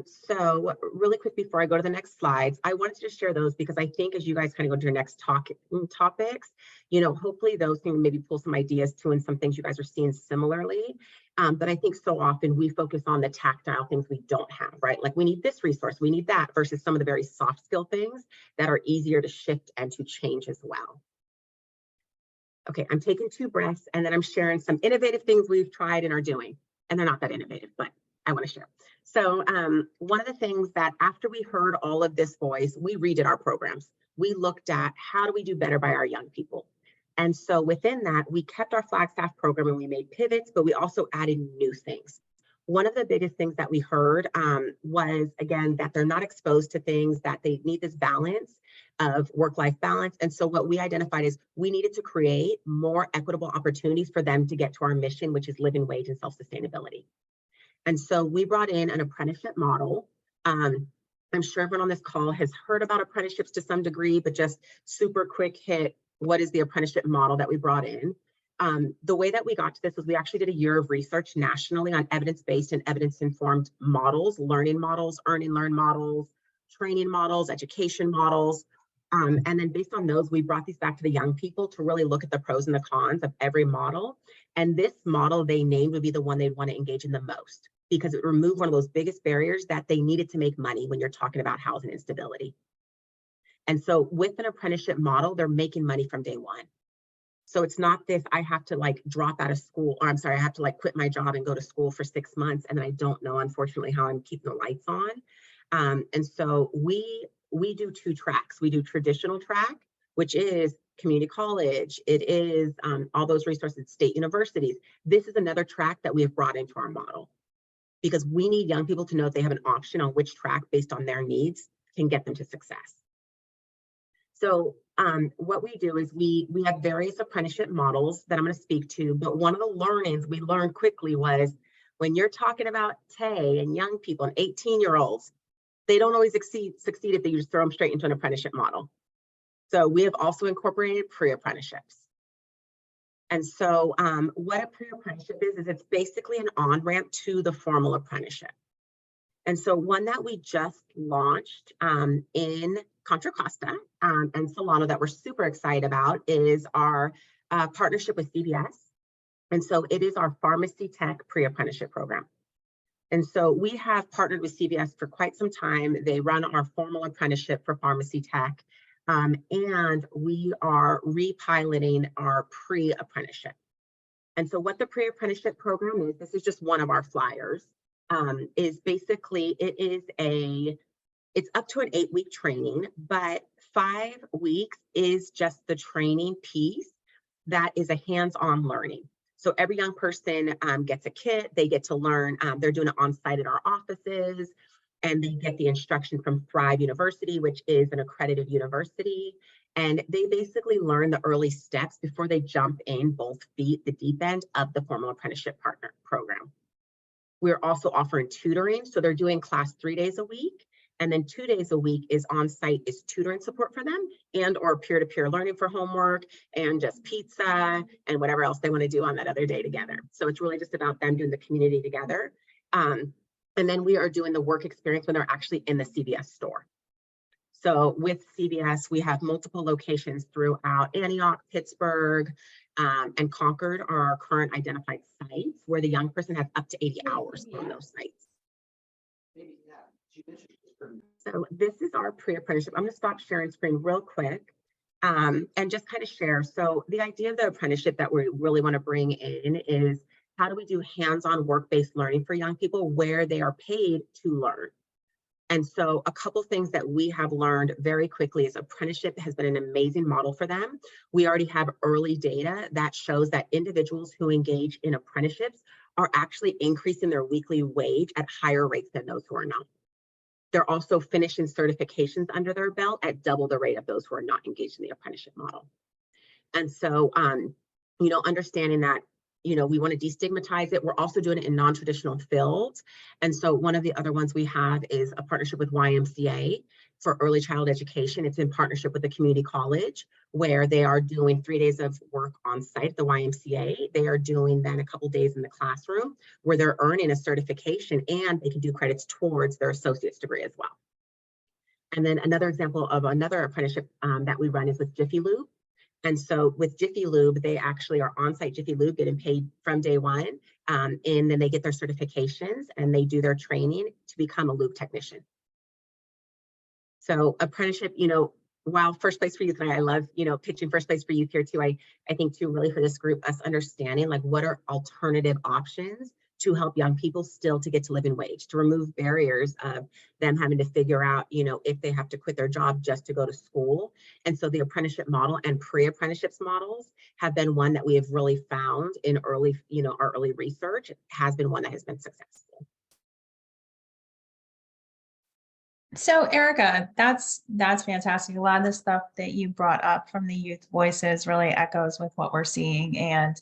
So really quick before I go to the next slides, I wanted to just share those because I think as you guys kind of go to your next topics, hopefully those can maybe pull some ideas too and some things you guys are seeing similarly. But I think so often we focus on the tactile things we don't have, right? Like we need this resource, we need that, versus some of the very soft skill things that are easier to shift and to change as well. Okay, I'm taking 2 breaths and then I'm sharing some innovative things we've tried and are doing. And they're not that innovative, but I want to share. So one of the things that after we heard all of this voice, we redid our programs. We looked at how do we do better by our young people. And so within that, we kept our Flagstaff program and we made pivots, but we also added new things. One of the biggest things that we heard was, again, that they're not exposed to things, that they need this balance of work-life balance. And so what we identified is we needed to create more equitable opportunities for them to get to our mission, which is living wage and self-sustainability. And so we brought in an apprenticeship model. I'm sure everyone on this call has heard about apprenticeships to some degree, but just super quick hit, what is the apprenticeship model that we brought in? The way that we got to this was we actually did a year of research nationally on evidence-based and evidence-informed models, learning models, earn and learn models, training models, education models. And then based on those, we brought these back to the young people to really look at the pros and the cons of every model. And this model they named would be the one they'd want to engage in the most, because it removed one of those biggest barriers that they needed to make money when you're talking about housing instability. And so with an apprenticeship model, they're making money from day one. So it's not this, I have to like drop out of school, or I'm sorry, I have to like quit my job and go to school for 6 months. And then I don't know, unfortunately, how I'm keeping the lights on. And so we do 2 tracks. We do traditional track, which is community college. It is all those resources, state universities. This is another track that we have brought into our model because we need young people to know that they have an option on which track based on their needs can get them to success. So what we do is we have various apprenticeship models that I'm going to speak to, but one of the learnings we learned quickly was when you're talking about Tay and young people and 18-year-olds, they don't always succeed if you just throw them straight into an apprenticeship model. So we have also incorporated pre-apprenticeships. And so what a pre-apprenticeship is it's basically an on-ramp to the formal apprenticeship. And so one that we just launched in Contra Costa and Solano that we're super excited about is our partnership with CBS. And so it is our pharmacy tech pre-apprenticeship program. And so we have partnered with CBS for quite some time. They run our formal apprenticeship for pharmacy tech. And we are repiloting our pre-apprenticeship. And so what the pre-apprenticeship program is, this is just one of our flyers, is basically, it's up to an 8-week training, but 5 weeks is just the training piece that is a hands-on learning. So every young person gets a kit, they get to learn, they're doing it on site at our offices, and they get the instruction from Thrive University, which is an accredited university. And they basically learn the early steps before they jump in both feet, the deep end of the formal apprenticeship partner program. We're also offering tutoring. So they're doing class 3 days a week. And then 2 days a week is on-site is tutoring support for them and or peer-to-peer learning for homework and just pizza and whatever else they want to do on that other day together. So it's really just about them doing the community together. And then we are doing the work experience when they're actually in the CVS store. So with CVS, we have multiple locations throughout Antioch, Pittsburgh, and Concord are our current identified sites where the young person has up to 80 hours on those sites. So this is our pre-apprenticeship. I'm going to stop sharing screen real quick and just kind of share. So the idea of the apprenticeship that we really want to bring in is how do we do hands-on work-based learning for young people where they are paid to learn? And so a couple things that we have learned very quickly is apprenticeship has been an amazing model for them. We already have early data that shows that individuals who engage in apprenticeships are actually increasing their weekly wage at higher rates than those who are not. They're also finishing certifications under their belt at double the rate of those who are not engaged in the apprenticeship model. And so, you know, understanding that, you know, we want to destigmatize it. We're also doing it in non-traditional fields. And so one of the other ones we have is a partnership with YMCA for early child education. It's in partnership with the community college where they are doing 3 days of work on site at the YMCA. They are doing then a couple days in the classroom where they're earning a certification and they can do credits towards their associate's degree as well. And then another example of another apprenticeship that we run is with Jiffy Lube. And so with Jiffy Lube, they actually are on-site Jiffy Lube, getting paid from day one. And then they get their certifications and they do their training to become a lube technician. So apprenticeship, you know, while First Place for Youth, and I love, you know, pitching First Place for Youth here too, I think too, really for this group, us understanding like what are alternative options to help young people still to get to living wage, to remove barriers of them having to figure out, you know, if they have to quit their job just to go to school. And so the apprenticeship model and pre-apprenticeships models have been one that we have really found in early, you know, our early research has been one that has been successful. So Erica, that's fantastic. A lot of the stuff that you brought up from the youth voices really echoes with what we're seeing, and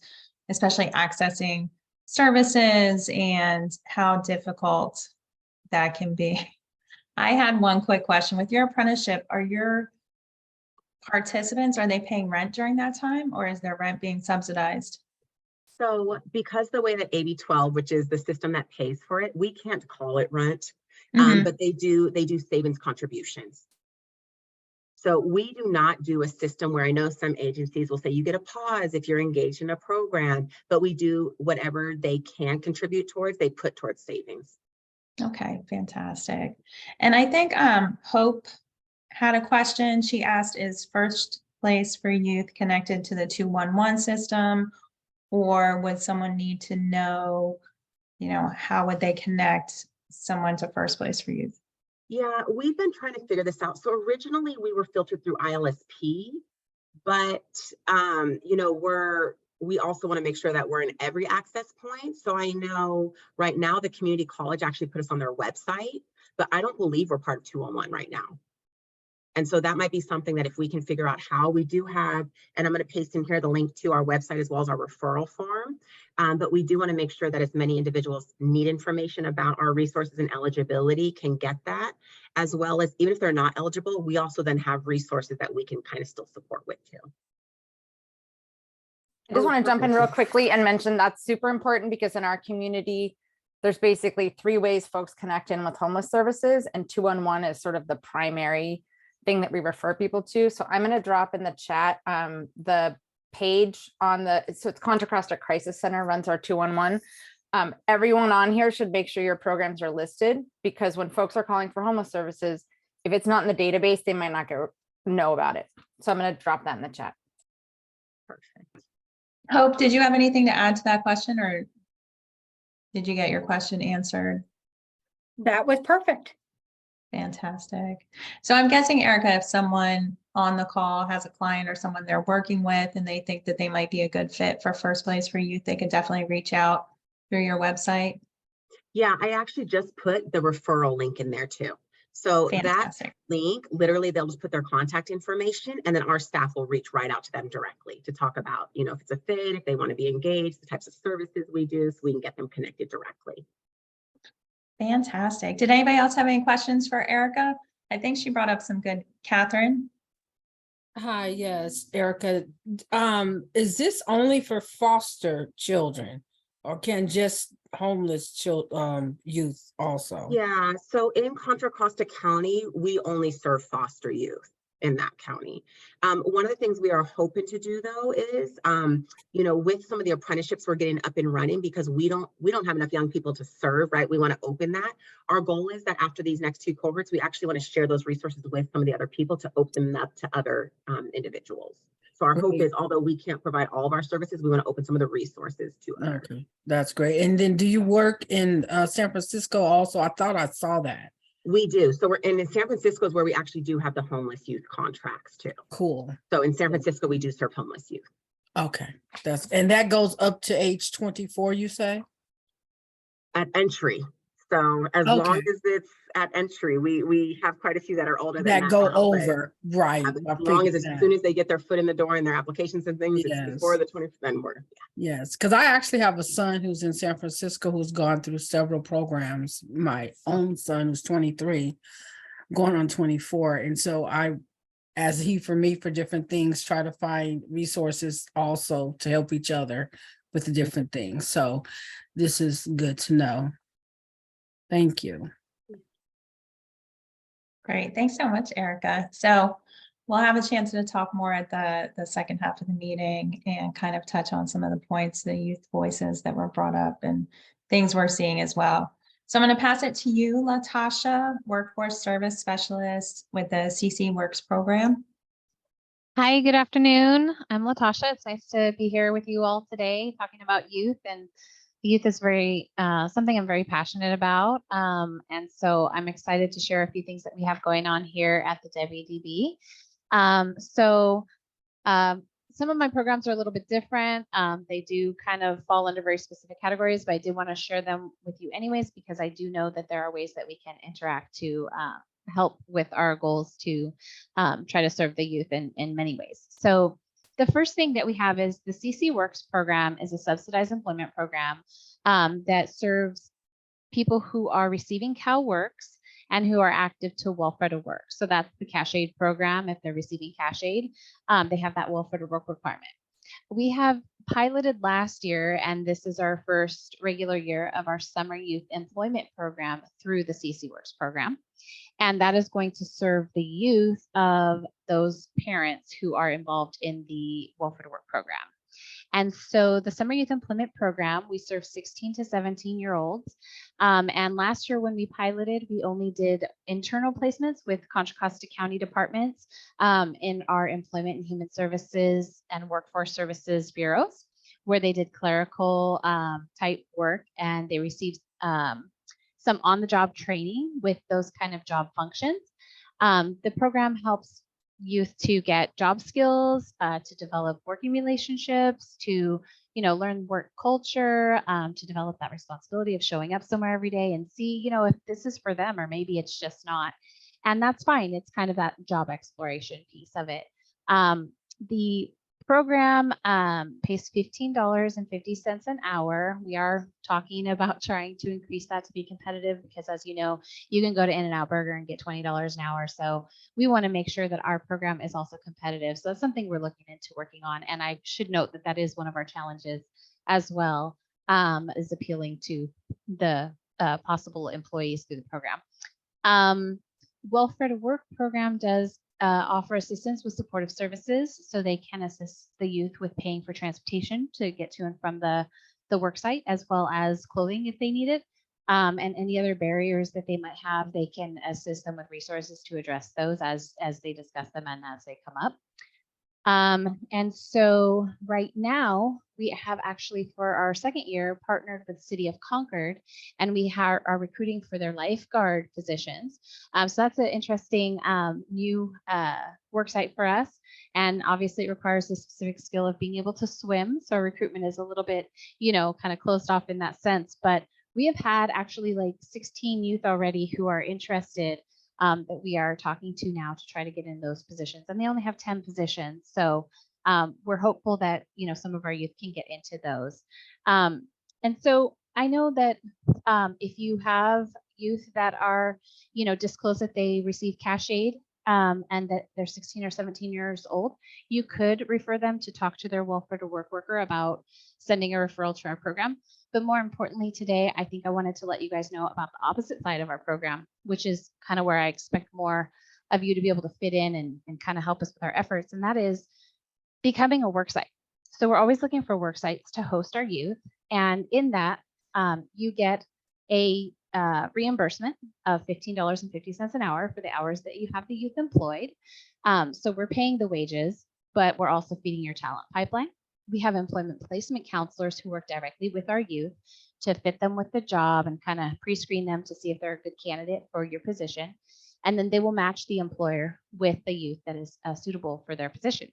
especially accessing services and how difficult that can be. I had one quick question. With your apprenticeship, are your participants, are they paying rent during that time, or is their rent being subsidized? So because the way that AB 12, which is the system that pays for it, we can't call it rent, but they do savings contributions. So we do not do a system where I know some agencies will say you get a pause if you're engaged in a program, but we do whatever they can contribute towards, they put towards savings. Okay, fantastic. And I think Hope had a question. She asked, is First Place for Youth connected to the 211 system, or would someone need to know, you know, how would they connect someone to First Place for Youth? Yeah, we've been trying to figure this out. So originally we were filtered through ILSP, but you know, we also want to make sure that we're in every access point. So I know right now the community college actually put us on their website, but I don't believe we're part of 211 right now. And so that might be something that if we can figure out how, we do have, and I'm going to paste in here the link to our website as well as our referral form. But we do want to make sure that as many individuals need information about our resources and eligibility can get that, as well as even if they're not eligible, we also then have resources that we can kind of still support with too. I just want to jump in real quickly and mention that's super important because in our community, there's basically 3 ways folks connect in with homeless services, and 211 is sort of the primary thing that we refer people to. So I'm going to drop in the chat the page on so it's Contra Costa Crisis Center runs our 211. Everyone on here should make sure your programs are listed, because when folks are calling for homeless services, if it's not in the database, they might not know about it. So I'm going to drop that in the chat. Perfect. Hope, did you have anything to add to that question, or did you get your question answered? That was perfect. Fantastic. So I'm guessing, Erica, if someone on the call has a client or someone they're working with and they think that they might be a good fit for First Place for Youth, they could definitely reach out through your website. Yeah, I actually just put the referral link in there too. So Fantastic. That link, literally, they'll just put their contact information and then our staff will reach right out to them directly to talk about, you know, if it's a fit, if they want to be engaged, the types of services we do, so we can get them connected directly. Fantastic. Did anybody else have any questions for Erica? I think she brought up some good. Catherine? Hi, yes, Erica. Is this only for foster children or can just homeless youth also? Yeah, so in Contra Costa County, we only serve foster youth in that county. One of the things we are hoping to do though is, with some of the apprenticeships we're getting up and running, because we don't have enough young people to serve, right? We want to open that. Our goal is that after these next 2 cohorts, we actually want to share those resources with some of the other people to open them up to other individuals. So our hope is, although we can't provide all of our services, we want to open some of the resources to others. Okay, that's great. And then do you work in San Francisco also? I thought I saw that. We do. So we're in San Francisco is where we actually do have the homeless youth contracts too. Cool. So in San Francisco, we do serve homeless youth. Okay, that goes up to age 24, you say? At entry. So as Okay. long as it's at entry, we have quite a few that are older than That go now, but over, right? as I long as figured that. soon as they get their foot in the door and their applications and things, it's before Yes. the 20th, then we're, Yes, because I actually have a son who's in San Francisco who's gone through several programs. My own son who's 23, going on 24. And so as he for me for different things, try to find resources also to help each other with the different things. So this is good to know. Thank you. Great. Thanks so much, Erica. So we'll have a chance to talk more at the second half of the meeting and kind of touch on some of the points, the youth voices that were brought up and things we're seeing as well. So I'm going to pass it to you, Latasha, Workforce Service Specialist with the CC Works program. Hi, good afternoon. I'm Latasha. It's nice to be here with you all today talking about youth, and youth is something I'm very passionate about. And so I'm excited to share a few things that we have going on here at the WDB. Some of my programs are a little bit different. They do kind of fall under very specific categories, but I did want to share them with you anyways, because I do know that there are ways that we can interact to help with our goals to try to serve the youth in many ways. So the first thing that we have is the CC Works program is a subsidized employment program that serves people who are receiving CalWorks and who are active to welfare to work. So that's the cash aid program. If they're receiving cash aid, they have that welfare to work requirement. We have piloted last year, and this is our first regular year of our summer youth employment program through the CC Works program. And that is going to serve the youth of those parents who are involved in the welfare to work program. And so the Summer Youth Employment Program, we serve 16 to 17-year-olds. And last year when we piloted, we only did internal placements with Contra Costa County departments in our Employment and Human Services and Workforce Services bureaus, where they did clerical type work, and they received some on-the-job training with those kind of job functions. The program helps youth to get job skills, to develop working relationships, to learn work culture, to develop that responsibility of showing up somewhere every day and see if this is for them or maybe it's just not. And that's fine. It's kind of that job exploration piece of it. The program pays $15.50 an hour. We are talking about trying to increase that to be competitive because, as you know, you can go to In-N-Out Burger and get $20 an hour. So we want to make sure that our program is also competitive. So that's something we're looking into working on. And I should note that that is one of our challenges as well, is appealing to the possible employees through the program. Welfare to Work program does offer assistance with supportive services, so they can assist the youth with paying for transportation to get to and from the work site, as well as clothing if they need it, and any other barriers that they might have. They can assist them with resources to address those as they discuss them and as they come up. And so right now we have actually for our second year partnered with the City of Concord, and we are recruiting for their lifeguard positions. So that's an interesting new work site for us. And obviously it requires a specific skill of being able to swim. So our recruitment is a little bit, kind of closed off in that sense, but we have had actually like 16 youth already who are interested that we are talking to now to try to get in those positions, and they only have 10 positions. So we're hopeful that some of our youth can get into those. And so I know that if you have youth that are, disclose that they receive cash aid and that they're 16 or 17 years old, you could refer them to talk to their welfare to work worker about sending a referral to our program. But more importantly today, I think I wanted to let you guys know about the opposite side of our program, which is kind of where I expect more of you to be able to fit in and kind of help us with our efforts. And that is becoming a work site. So we're always looking for work sites to host our youth. And in that, you get a reimbursement of $15.50 an hour for the hours that you have the youth employed. So we're paying the wages, but we're also feeding your talent pipeline. We have employment placement counselors who work directly with our youth to fit them with the job and kind of pre-screen them to see if they're a good candidate for your position. And then they will match the employer with the youth that is suitable for their position.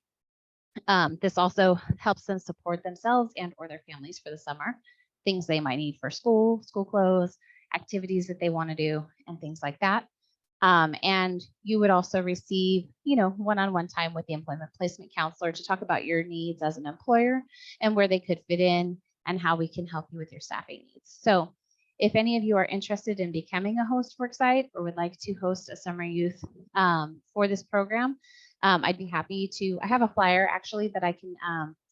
This also helps them support themselves and or their families for the summer, things they might need for school clothes, activities that they want to do, and things like that. And you would also receive, one-on-one time with the employment placement counselor to talk about your needs as an employer and where they could fit in and how we can help you with your staffing needs. So if any of you are interested in becoming a host worksite or would like to host a summer youth for this program, I'd be happy to. I have a flyer actually that I can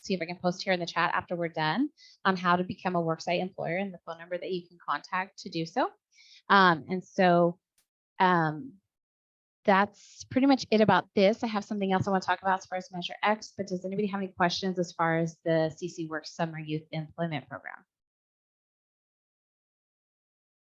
see if I can post here in the chat after we're done on how to become a worksite employer and the phone number that you can contact to do so. That's pretty much it about this. I have something else I want to talk about as far as Measure X, but does anybody have any questions as far as the CC Works Summer Youth Employment Program?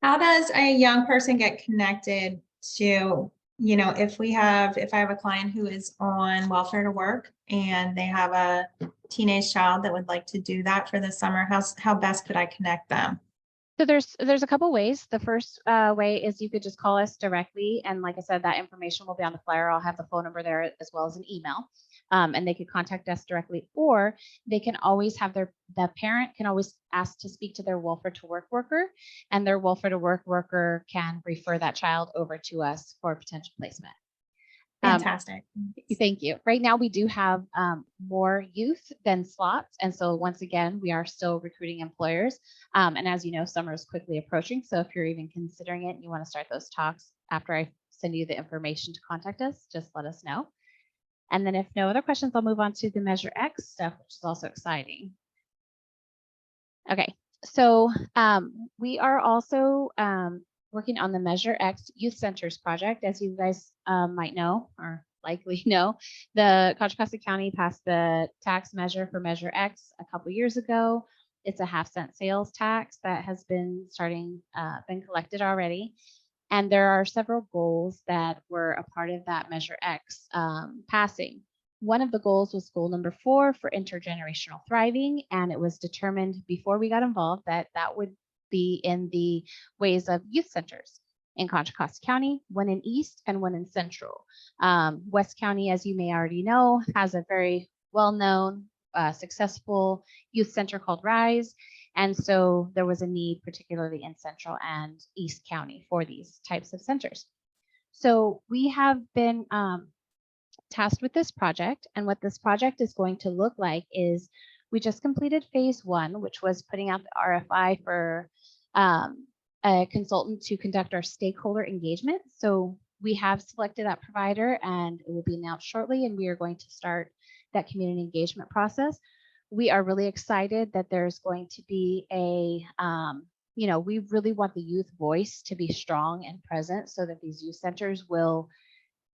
How does a young person get connected to, if I have a client who is on welfare to work and they have a teenage child that would like to do that for the summer, how best could I connect them? So there's a couple ways. The first way is you could just call us directly. And like I said, that information will be on the flyer. I'll have the phone number there as well as an email. And they could contact us directly, or they can always have the parent can always ask to speak to their welfare to work worker, and their welfare to work worker can refer that child over to us for potential placement. Fantastic. Thank you. Right now, we do have more youth than slots. And so once again, we are still recruiting employers. And as you know, summer is quickly approaching. So if you're even considering it and you want to start those talks after I send you the information to contact us, just let us know. And then if no other questions, I'll move on to the Measure X stuff, which is also exciting. Okay, so we are also working on the Measure X Youth Centers project. As you guys might know, or likely know, the Contra Costa County passed the tax measure for Measure X a couple years ago. It's a 0.5-cent sales tax that has been been collected already. And there are several goals that were a part of that Measure X passing. One of the goals was goal number 4 for intergenerational thriving. And it was determined before we got involved that that would be in the ways of youth centers in Contra Costa County, one in East and one in Central. West County, as you may already know, has a very well-known, successful youth center called RISE. And so there was a need, particularly in Central and East County, for these types of centers. So we have been tasked with this project. And what this project is going to look like is we just completed phase 1, which was putting out the RFI for a consultant to conduct our stakeholder engagement. So we have selected that provider and it will be announced shortly. And we are going to start that community engagement process. We are really excited that there's going to be we really want the youth voice to be strong and present so that these youth centers will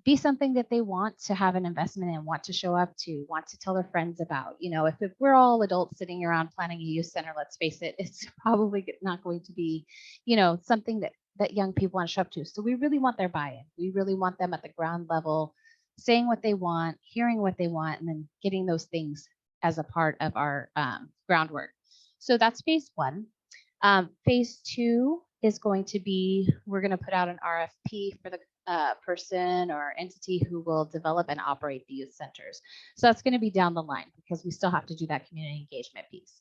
be something that they want to have an investment in, want to show up to, want to tell their friends about. If we're all adults sitting around planning a youth center, let's face it, it's probably not going to be, something that young people want to show up to. So we really want their buy-in. We really want them at the ground level, saying what they want, hearing what they want, and then getting those things as a part of our groundwork. So that's phase 1. Phase 2 is going to be, we're going to put out an RFP for the person or entity who will develop and operate the youth centers. So that's going to be down the line because we still have to do that community engagement piece.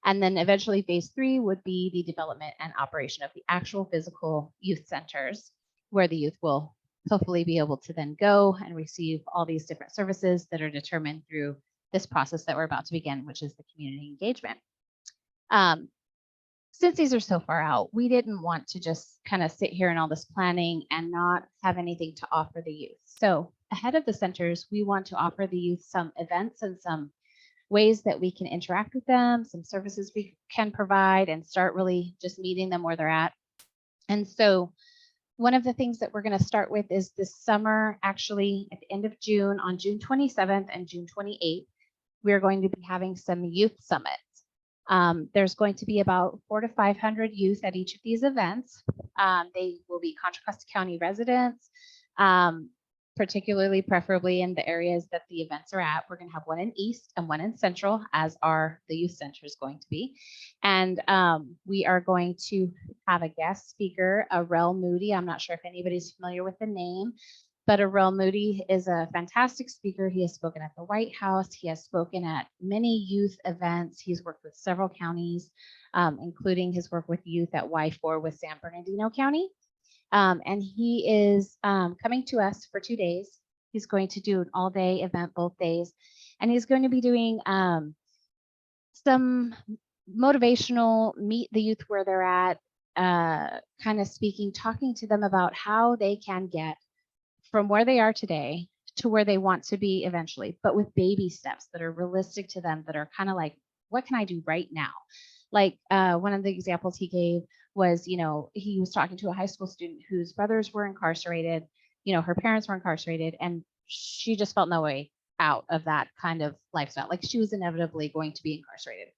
And then eventually phase 3 would be the development and operation of the actual physical youth centers where the youth will hopefully be able to then go and receive all these different services that are determined through this process that we're about to begin, which is the community engagement. since these are so far out, we didn't want to just kind of sit here in all this planning and not have anything to offer the youth. So ahead of the centers, we want to offer the youth some events and some ways that we can interact with them, some services we can provide, and start really just meeting them where they're at. And so one of the things that we're going to start with is this summer, actually at the end of June, on June 27th and June 28th, we're going to be having some youth summits. There's going to be about 400 to 500 youth at each of these events. They will be Contra Costa County residents, particularly preferably in the areas that the events are at. We're going to have one in East and one in Central, as are the youth center is going to be. And we are going to have a guest speaker, Arel Moody. I'm not sure if anybody's familiar with the name, but Arel Moody is a fantastic speaker. He has spoken at the White House. He has spoken at many youth events. He's worked with several counties, including his work with youth at Y4 with San Bernardino County. And he is coming to us for 2 days. He's going to do an all-day event both days. And he's going to be doing some motivational, meet the youth where they're at, kind of speaking, talking to them about how they can get from where they are today to where they want to be eventually, but with baby steps that are realistic to them, that are kind of like, what can I do right now? Like one of the examples he gave was, you know, he was talking to a high school student whose brothers were incarcerated, you know, her parents were incarcerated, and she just felt no way out of that kind of lifestyle. Like she was inevitably going to be incarcerated.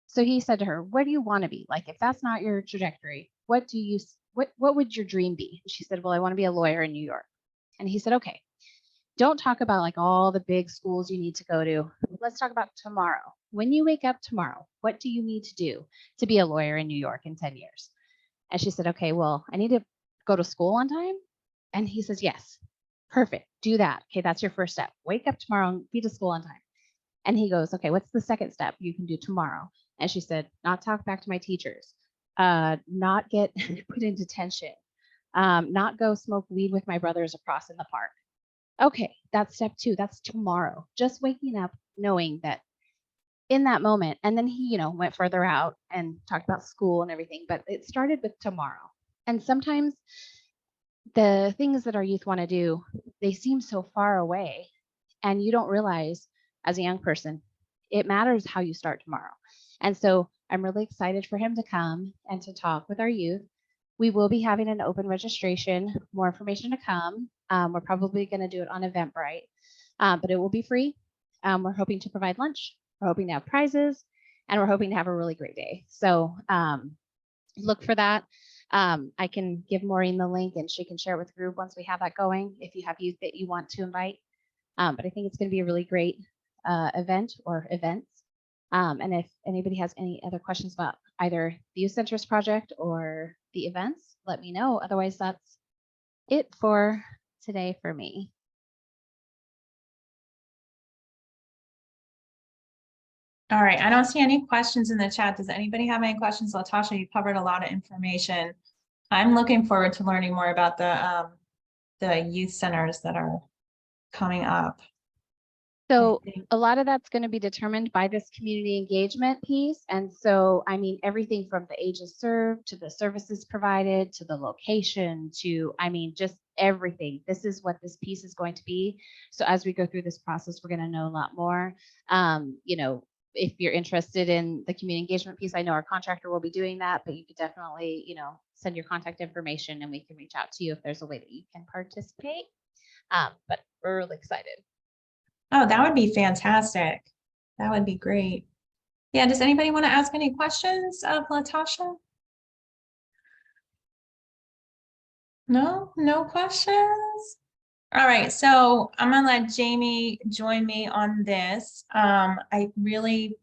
So he said to her, what do you want to be? Like, if that's not your trajectory, what would your dream be? She said, well, I want to be a lawyer in New York. And he said, okay, don't talk about like all the big schools you need to go to. Let's talk about tomorrow. When you wake up tomorrow, what do you need to do to be a lawyer in New York in 10 years? And she said, okay, well, I need to go to school on time. And he says, yes, perfect. Do that. Okay, that's your first step. Wake up tomorrow and be to school on time. And he goes, okay, what's the second step you can do tomorrow? And she said, not talk back to my teachers, not get put in detention, not go smoke weed with my brothers across in the park. Okay, that's step 2. That's tomorrow. Just waking up knowing that in that moment. And then he, you know, went further out and talked about school and everything, but it started with tomorrow. And sometimes the things that our youth want to do, they seem so far away, and you don't realize as a young person, it matters how you start tomorrow. And so I'm really excited for him to come and to talk with our youth. We will be having an open registration, more information to come. We're probably going to do it on Eventbrite, but it will be free. We're hoping to provide lunch. We're hoping to have prizes, and we're hoping to have a really great day. So look for that. I can give Maureen the link and she can share it with the group once we have that going, if you have youth that you want to invite. But I think it's going to be a really great event or events. And if anybody has any other questions about either the Youth Centers project or the events, let me know. Otherwise, that's it for today for me. All right, I don't see any questions in the chat. Does anybody have any questions? Latasha, you covered a lot of information. I'm looking forward to learning more about the youth centers that are coming up. So a lot of that's going to be determined by this community engagement piece. And so, I mean, everything from the ages served to the services provided to the location to, I mean, just everything. This is what this piece is going to be. So as we go through this process, we're going to know a lot more. You know, if you're interested in the community engagement piece, I know our contractor will be doing that, but you could definitely, you know, send your contact information and we can reach out to you if there's a way that you can participate. But we're really excited. Oh, that would be fantastic. That would be great. Yeah, does anybody want to ask any questions of Latasha? No, no questions? All right, so I'm gonna let Jamie join me on this. I really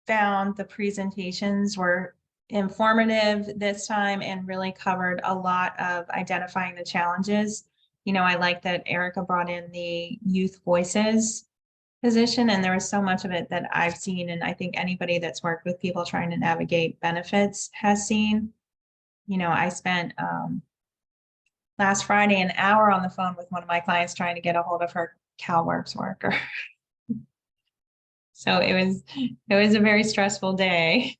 found the presentations were informative this time and really covered a lot of identifying the challenges. You know, I like that Erica brought in the youth voices position, and there was so much of it that I've seen, and I think anybody that's worked with people trying to navigate benefits has seen. You know, I spent last Friday an hour on the phone with one of my clients trying to get a hold of her CalWorks worker. So it was a very stressful day.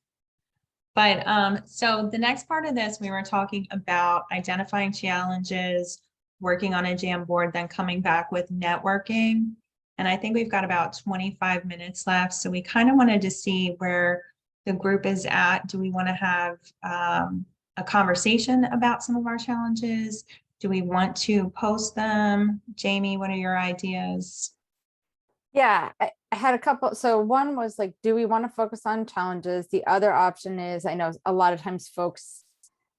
But so the next part of this, we were talking about identifying challenges, working on a jam board, then coming back with networking. And I think we've got about 25 minutes left. So we kind of wanted to see where the group is at. Do we want to have a conversation about some of our challenges? Do we want to post them? Jamie, what are your ideas? Yeah, I had a couple. So one was like, do we want to focus on challenges? The other option is, I know a lot of times folks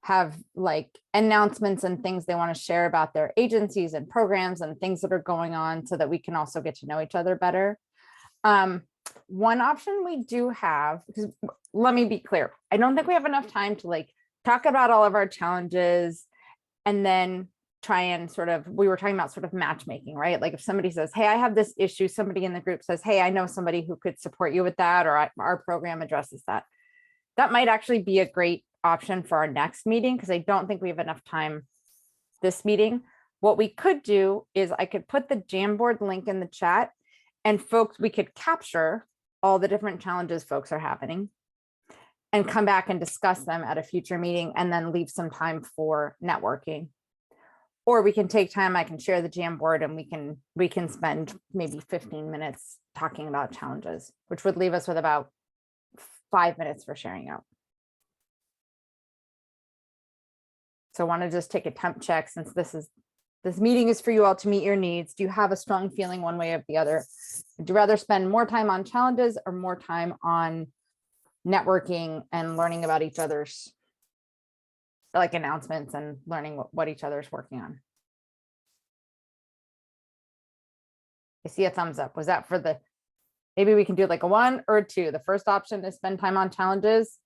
have like announcements and things they want to share about their agencies and programs and things that are going on so that we can also get to know each other better. One option we do have, because let me be clear, I don't think we have enough time to like talk about all of our challenges and then try and sort of, we were talking about sort of matchmaking, right? Like if somebody says, hey, I have this issue, somebody in the group says, hey, I know somebody who could support you with that, or our program addresses that. That might actually be a great option for our next meeting, because I don't think we have enough time this meeting. What we could do is I could put the Jamboard link in the chat, and folks, we could capture all the different challenges folks are having and come back and discuss them at a future meeting, and then leave some time for networking. Or we can take time, I can share the Jamboard, and we can spend maybe 15 minutes talking about challenges, which would leave us with about 5 minutes for sharing out. So I want to just take a temp check, since this meeting is for you all to meet your needs. Do you have a strong feeling one way or the other? Would you rather spend more time on challenges or more time on networking and learning about each other's like announcements and learning what each other's working on? I see a thumbs up. Was that for the, maybe we can do like a 1 or a 2. The first option is spend time on challenges.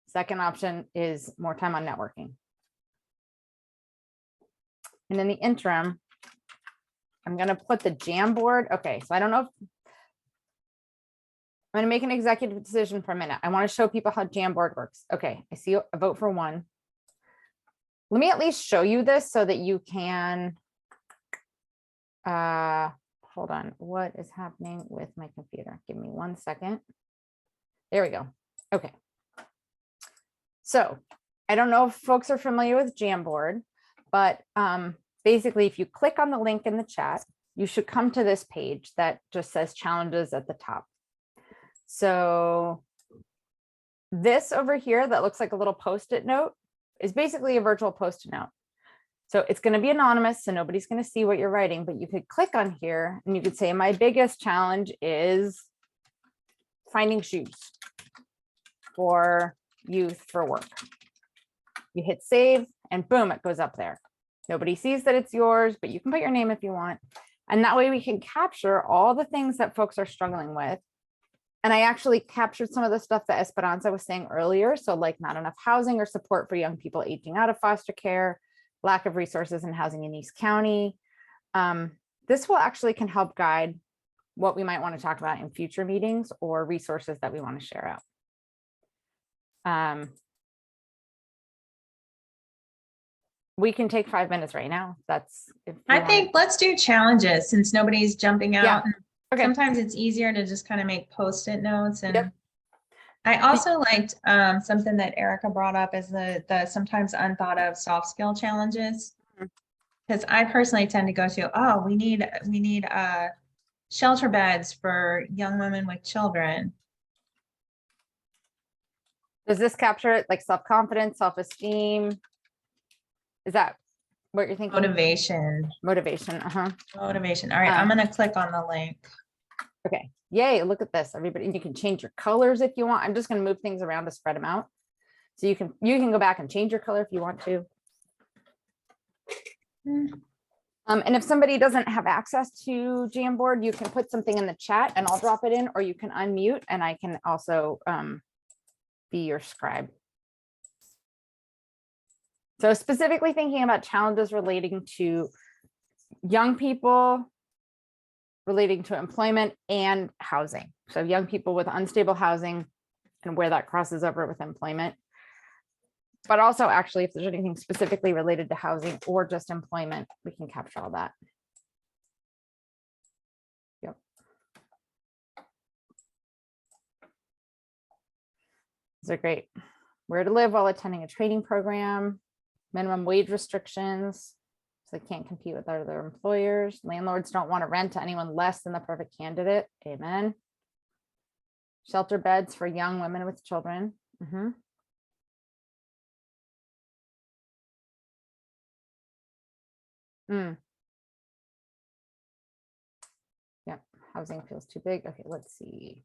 Second option is more time on networking. And in the interim, I'm going to put the Jamboard. Okay, so I don't know if I'm going to make an executive decision for a minute. I want to show people how Jamboard works. Okay, I see a vote for 1. Let me at least show you this so that you can, hold on, what is happening with my computer? Give me 1 second. There we go. Okay. So I don't know if folks are familiar with Jamboard, but basically if you click on the link in the chat, you should come to this page that just says challenges at the top. So this over here that looks like a little post-it note is basically a virtual post-it note. So it's going to be anonymous, so nobody's going to see what you're writing, but you could click on here and you could say, my biggest challenge is finding shoes for youth for work. You hit save and boom, it goes up there. Nobody sees that it's yours, but you can put your name if you want. And that way we can capture all the things that folks are struggling with. And I actually captured some of the stuff that Esperanza was saying earlier. So like not enough housing or support for young people aging out of foster care, lack of resources and housing in East County. This will actually can help guide what we might want to talk about in future meetings or resources that we want to share out. We can take 5 minutes right now. That's if I think let's do challenges since nobody's jumping out. Yeah. Okay. Sometimes it's easier to just kind of make post-it notes. And Yep. I also liked something that Erica brought up is the sometimes unthought of soft skill challenges. Because I personally tend to go to, oh, we need shelter beds for young women with children. Does this capture it like self-confidence, self-esteem? Is that what you're thinking? Motivation. Motivation. Motivation. All right, I'm going to click on the link. Okay. Yay. Look at this, everybody. You can change your colors if you want. I'm just going to move things around to spread them out. So you can go back and change your color if you want to. And if somebody doesn't have access to Jamboard, you can put something in the chat and I'll drop it in, or you can unmute and I can also be your scribe. So specifically thinking about challenges relating to young people, relating to employment and housing. So young people with unstable housing and where that crosses over with employment. But also actually, if there's anything specifically related to housing or just employment, we can capture all that. Yep. These are great. Where to live while attending a training program, minimum wage restrictions, so they can't compete with other employers. Landlords don't want to rent to anyone less than the perfect candidate. Amen. Shelter beds for young women with children. Yep, housing feels too big. Okay, let's see.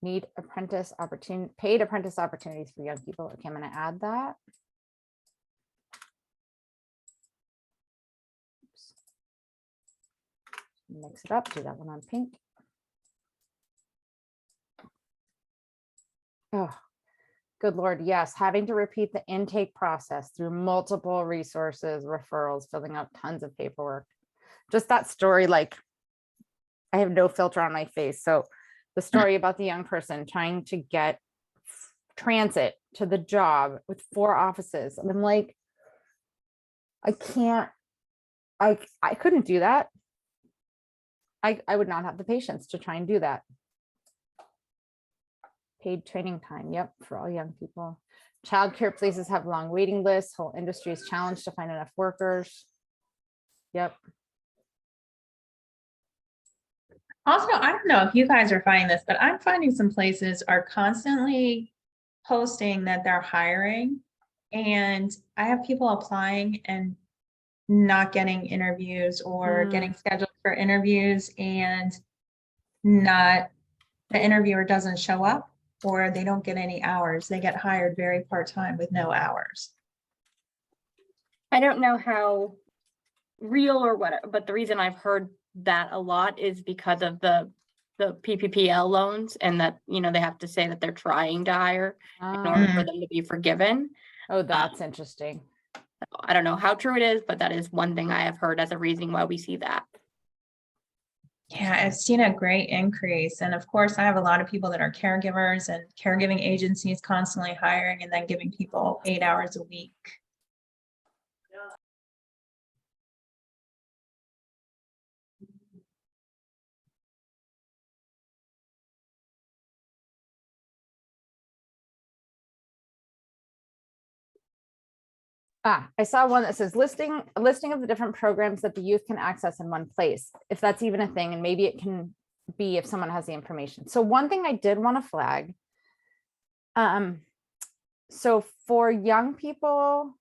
Need apprentice opportunity, paid apprentice opportunities for young people. Okay, I'm going to add that. Oops. Mix it up, do that one on pink. Oh, good Lord, yes. Having to repeat the intake process through multiple resources, referrals, filling out tons of paperwork. Just that story, like, I have no filter on my face. So the story about the young person trying to get transit to the job with 4 offices. And I'm like, I can't, I couldn't do that. I would not have the patience to try and do that. Paid training time. Yep. For all young people. Childcare places have long waiting lists. Whole industry is challenged to find enough workers. Yep. Also, I don't know if you guys are finding this, but I'm finding some places are constantly posting that they're hiring. And I have people applying and not getting interviews or getting scheduled for interviews, and the interviewer doesn't show up, or they don't get any hours. They get hired very part-time with no hours. I don't know how real or what, but the reason I've heard that a lot is because of the PPPL loans, and that, you know, they have to say that they're trying to hire in order for them to be forgiven. Oh, that's interesting. I don't know how true it is, but that is one thing I have heard as a reason why we see that. Yeah, I've seen a great increase. And of course, I have a lot of people that are caregivers, and caregiving agencies constantly hiring and then giving people 8 hours a week. I saw one that says a listing of the different programs that the youth can access in one place, if that's even a thing, and maybe it can be if someone has the information. So one thing I did want to flag, so for young people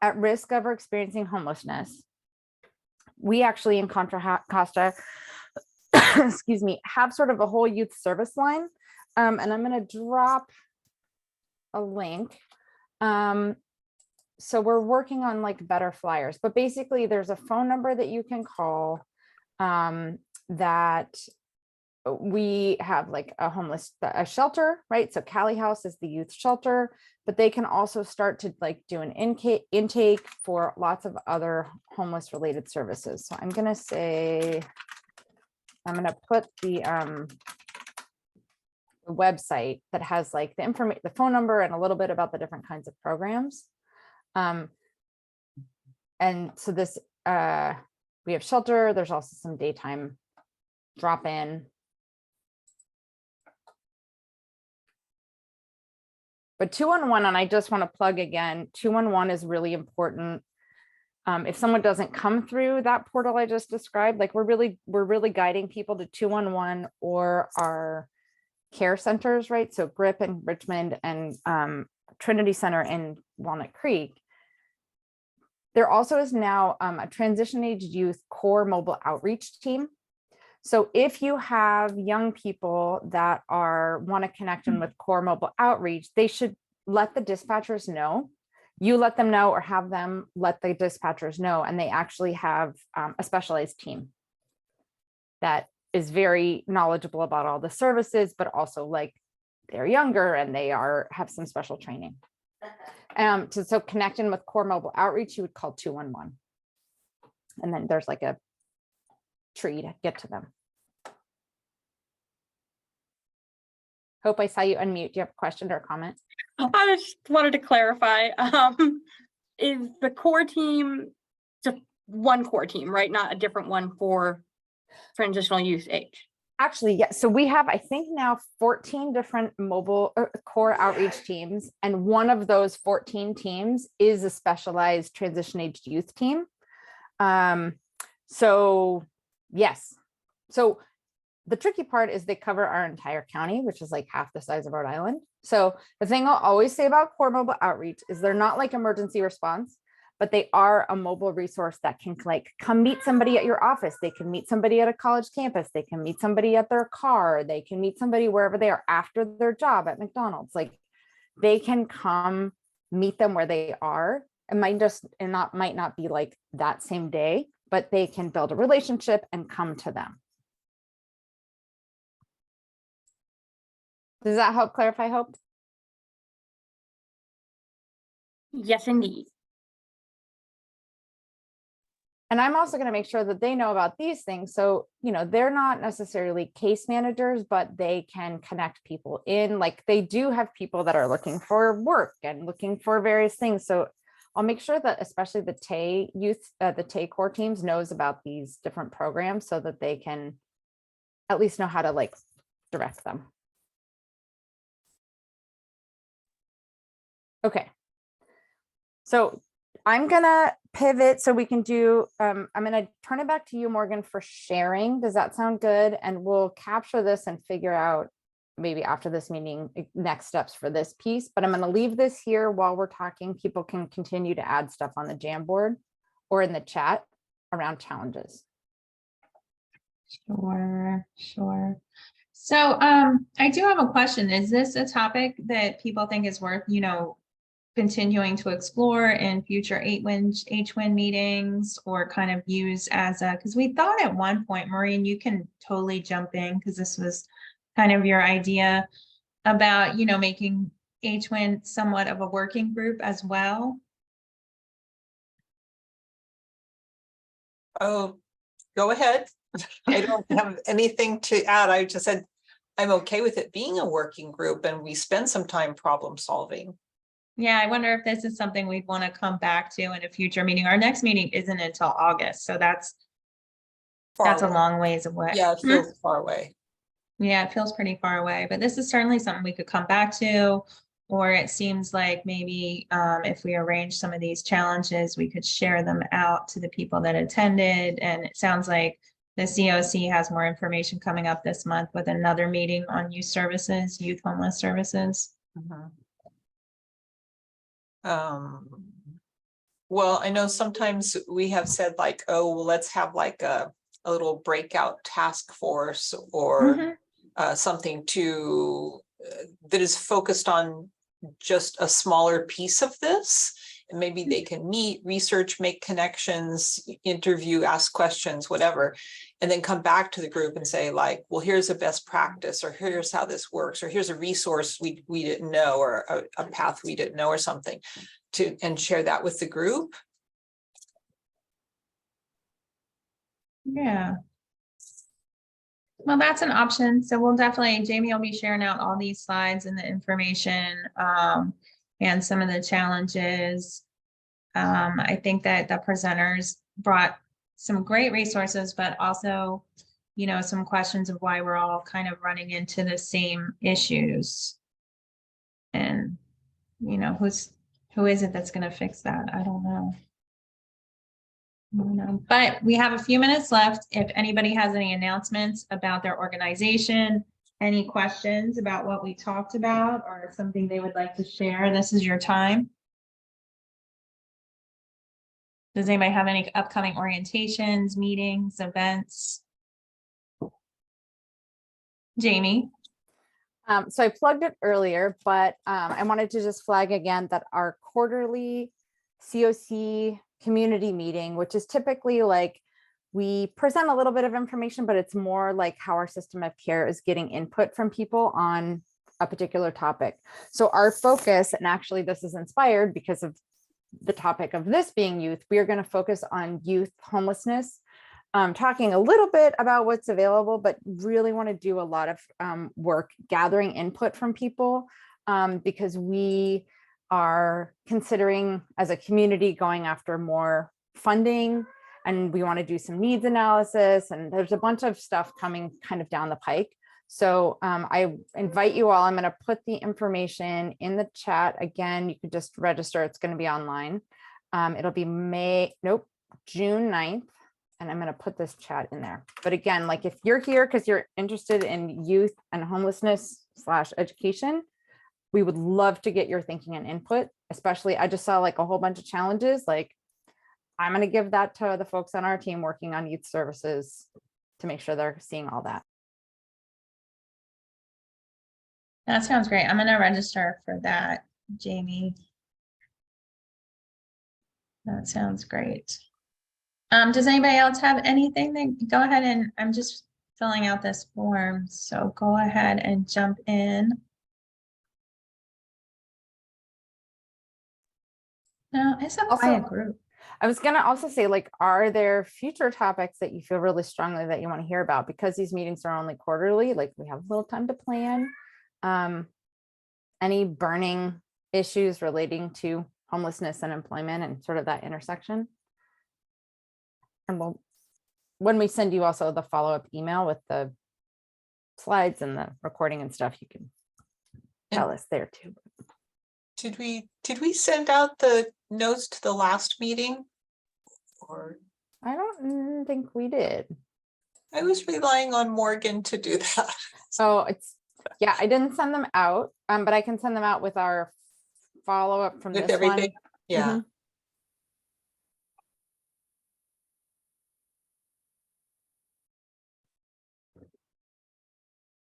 at risk of or experiencing homelessness, we actually in Contra Costa, excuse me, have sort of a whole youth service line, and I'm going to drop a link. So we're working on like better flyers, but basically there's a phone number that you can call, that we have like a shelter, right? So Cali House is the youth shelter, but they can also start to like do an intake for lots of other homeless related services. So I'm going to say, I'm going to put the website that has like the information, the phone number, and a little bit about the different kinds of programs. And so this, we have shelter. There's also some daytime drop-in. But 211, and I just want to plug again, 211 is really important. If someone doesn't come through that portal I just described, like we're really guiding people to 211 or our care centers, right? So GRIP in Richmond and Trinity Center in Walnut Creek. There also is now a transition age youth core mobile outreach team. So if you have young people that want to connect in with core mobile outreach, they should let the dispatchers know. You let them know, or have them let the dispatchers know, and they actually have a specialized team that is very knowledgeable about all the services, but also they're younger and they have some special training. So connecting with core mobile outreach, you would call 211. And then there's like a tree to get to them. Hope I saw you unmute. Do you have a question or a comment? I just wanted to clarify, is the core team just one core team, right? Not a different one for transitional youth age? Actually, yes. So we have, I think now 14 different mobile core outreach teams. And one of those 14 teams is a specialized transition aged youth team. So yes. So the tricky part is they cover our entire county, which is like half the size of Rhode Island. So the thing I'll always say about core mobile outreach is they're not like emergency response, but they are a mobile resource that can like come meet somebody at your office. They can meet somebody at a college campus. They can meet somebody at their car. They can meet somebody wherever they are after their job at McDonald's. Like they can come meet them where they are. It might not be like that same day, but they can build a relationship and come to them. Does that help clarify, Hope? Yes, indeed. And I'm also going to make sure that they know about these things. So, you know, they're not necessarily case managers, but they can connect people in. Like they do have people that are looking for work and looking for various things. So I'll make sure that especially the TAY youth, the TAY core teams knows about these different programs so that they can at least know how to like direct them. Okay. So I'm gonna pivot so we can do, I'm gonna turn it back to you, Morgan, for sharing. Does that sound good? And we'll capture this and figure out maybe after this meeting, next steps for this piece, but I'm gonna leave this here while we're talking. People can continue to add stuff on the Jamboard or in the chat around challenges. Sure. So I do have a question. Is this a topic that people think is worth, you know, continuing to explore in future HWIN meetings, or kind of use as a, because we thought at one point, Maureen, you can totally jump in because this was kind of your idea about, you know, making HWIN somewhat of a working group as well. Oh, go ahead. I don't have anything to add. I just said I'm okay with it being a working group and we spend some time problem solving. Yeah, I wonder if this is something we'd want to come back to in a future meeting. Our next meeting isn't until August, so that's a long ways away. Yeah, it feels far away. Yeah, it feels pretty far away, but this is certainly something we could come back to. Or it seems like maybe if we arrange some of these challenges, we could share them out to the people that attended. And it sounds like the COC has more information coming up this month with another meeting on youth services, youth homeless services. Well, I know sometimes we have said like, oh, well, let's have like a little breakout task force or something to that is focused on just a smaller piece of this. And maybe they can meet, research, make connections, interview, ask questions, whatever, and then come back to the group and say like, well, here's a best practice, or here's how this works, or here's a resource we didn't know, or a path we didn't know, or something, and share that with the group. Yeah. Well, that's an option. So we'll definitely, Jamie will be sharing out all these slides and the information and some of the challenges. I think that the presenters brought some great resources, but also, you know, some questions of why we're all kind of running into the same issues. And, you know, who is it that's going to fix that? I don't know. But we have a few minutes left. If anybody has any announcements about their organization, any questions about what we talked about, or something they would like to share, this is your time. Does anybody have any upcoming orientations, meetings, events? Jamie? So I plugged it earlier, but I wanted to just flag again that our quarterly COC community meeting, which is typically like we present a little bit of information, but it's more like how our system of care is getting input from people on a particular topic. So our focus, and actually this is inspired because of the topic of this being youth, we are going to focus on youth homelessness, talking a little bit about what's available, but really want to do a lot of work gathering input from people because we are considering as a community going after more funding And we want to do some needs analysis, and there's a bunch of stuff coming kind of down the pike. So I invite you all. I'm going to put the information in the chat. Again, you can just register. It's going to be online. It'll be June 9th. And I'm going to put this chat in there. But again, like if you're here because you're interested in youth and homelessness / education, we would love to get your thinking and input. Especially, I just saw like a whole bunch of challenges. Like I'm going to give that to the folks on our team working on youth services to make sure they're seeing all that. That sounds great. I'm gonna register for that, Jamie. That sounds great. Does anybody else have anything? Go ahead, and I'm just filling out this form. So go ahead and jump in. No, it's a quiet group. I was going to also say, like, are there future topics that you feel really strongly that you want to hear about? Because these meetings are only quarterly, like we have a little time to plan. Any burning issues relating to homelessness and employment and sort of that intersection? And when we send you also the follow-up email with the slides and the recording and stuff, you can tell us there too. Did we send out the notes to the last meeting? Or I don't think we did. I was relying on Morgan to do that. So yeah, I didn't send them out, but I can send them out with our follow-up from With this everything. one. Yeah. Mhm.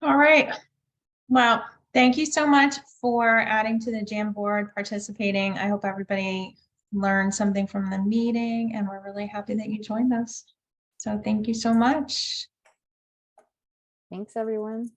All right. Well, thank you so much for adding to the Jamboard, participating. I hope everybody learned something from the meeting, and we're really happy that you joined us. So thank you so much. Thanks, everyone.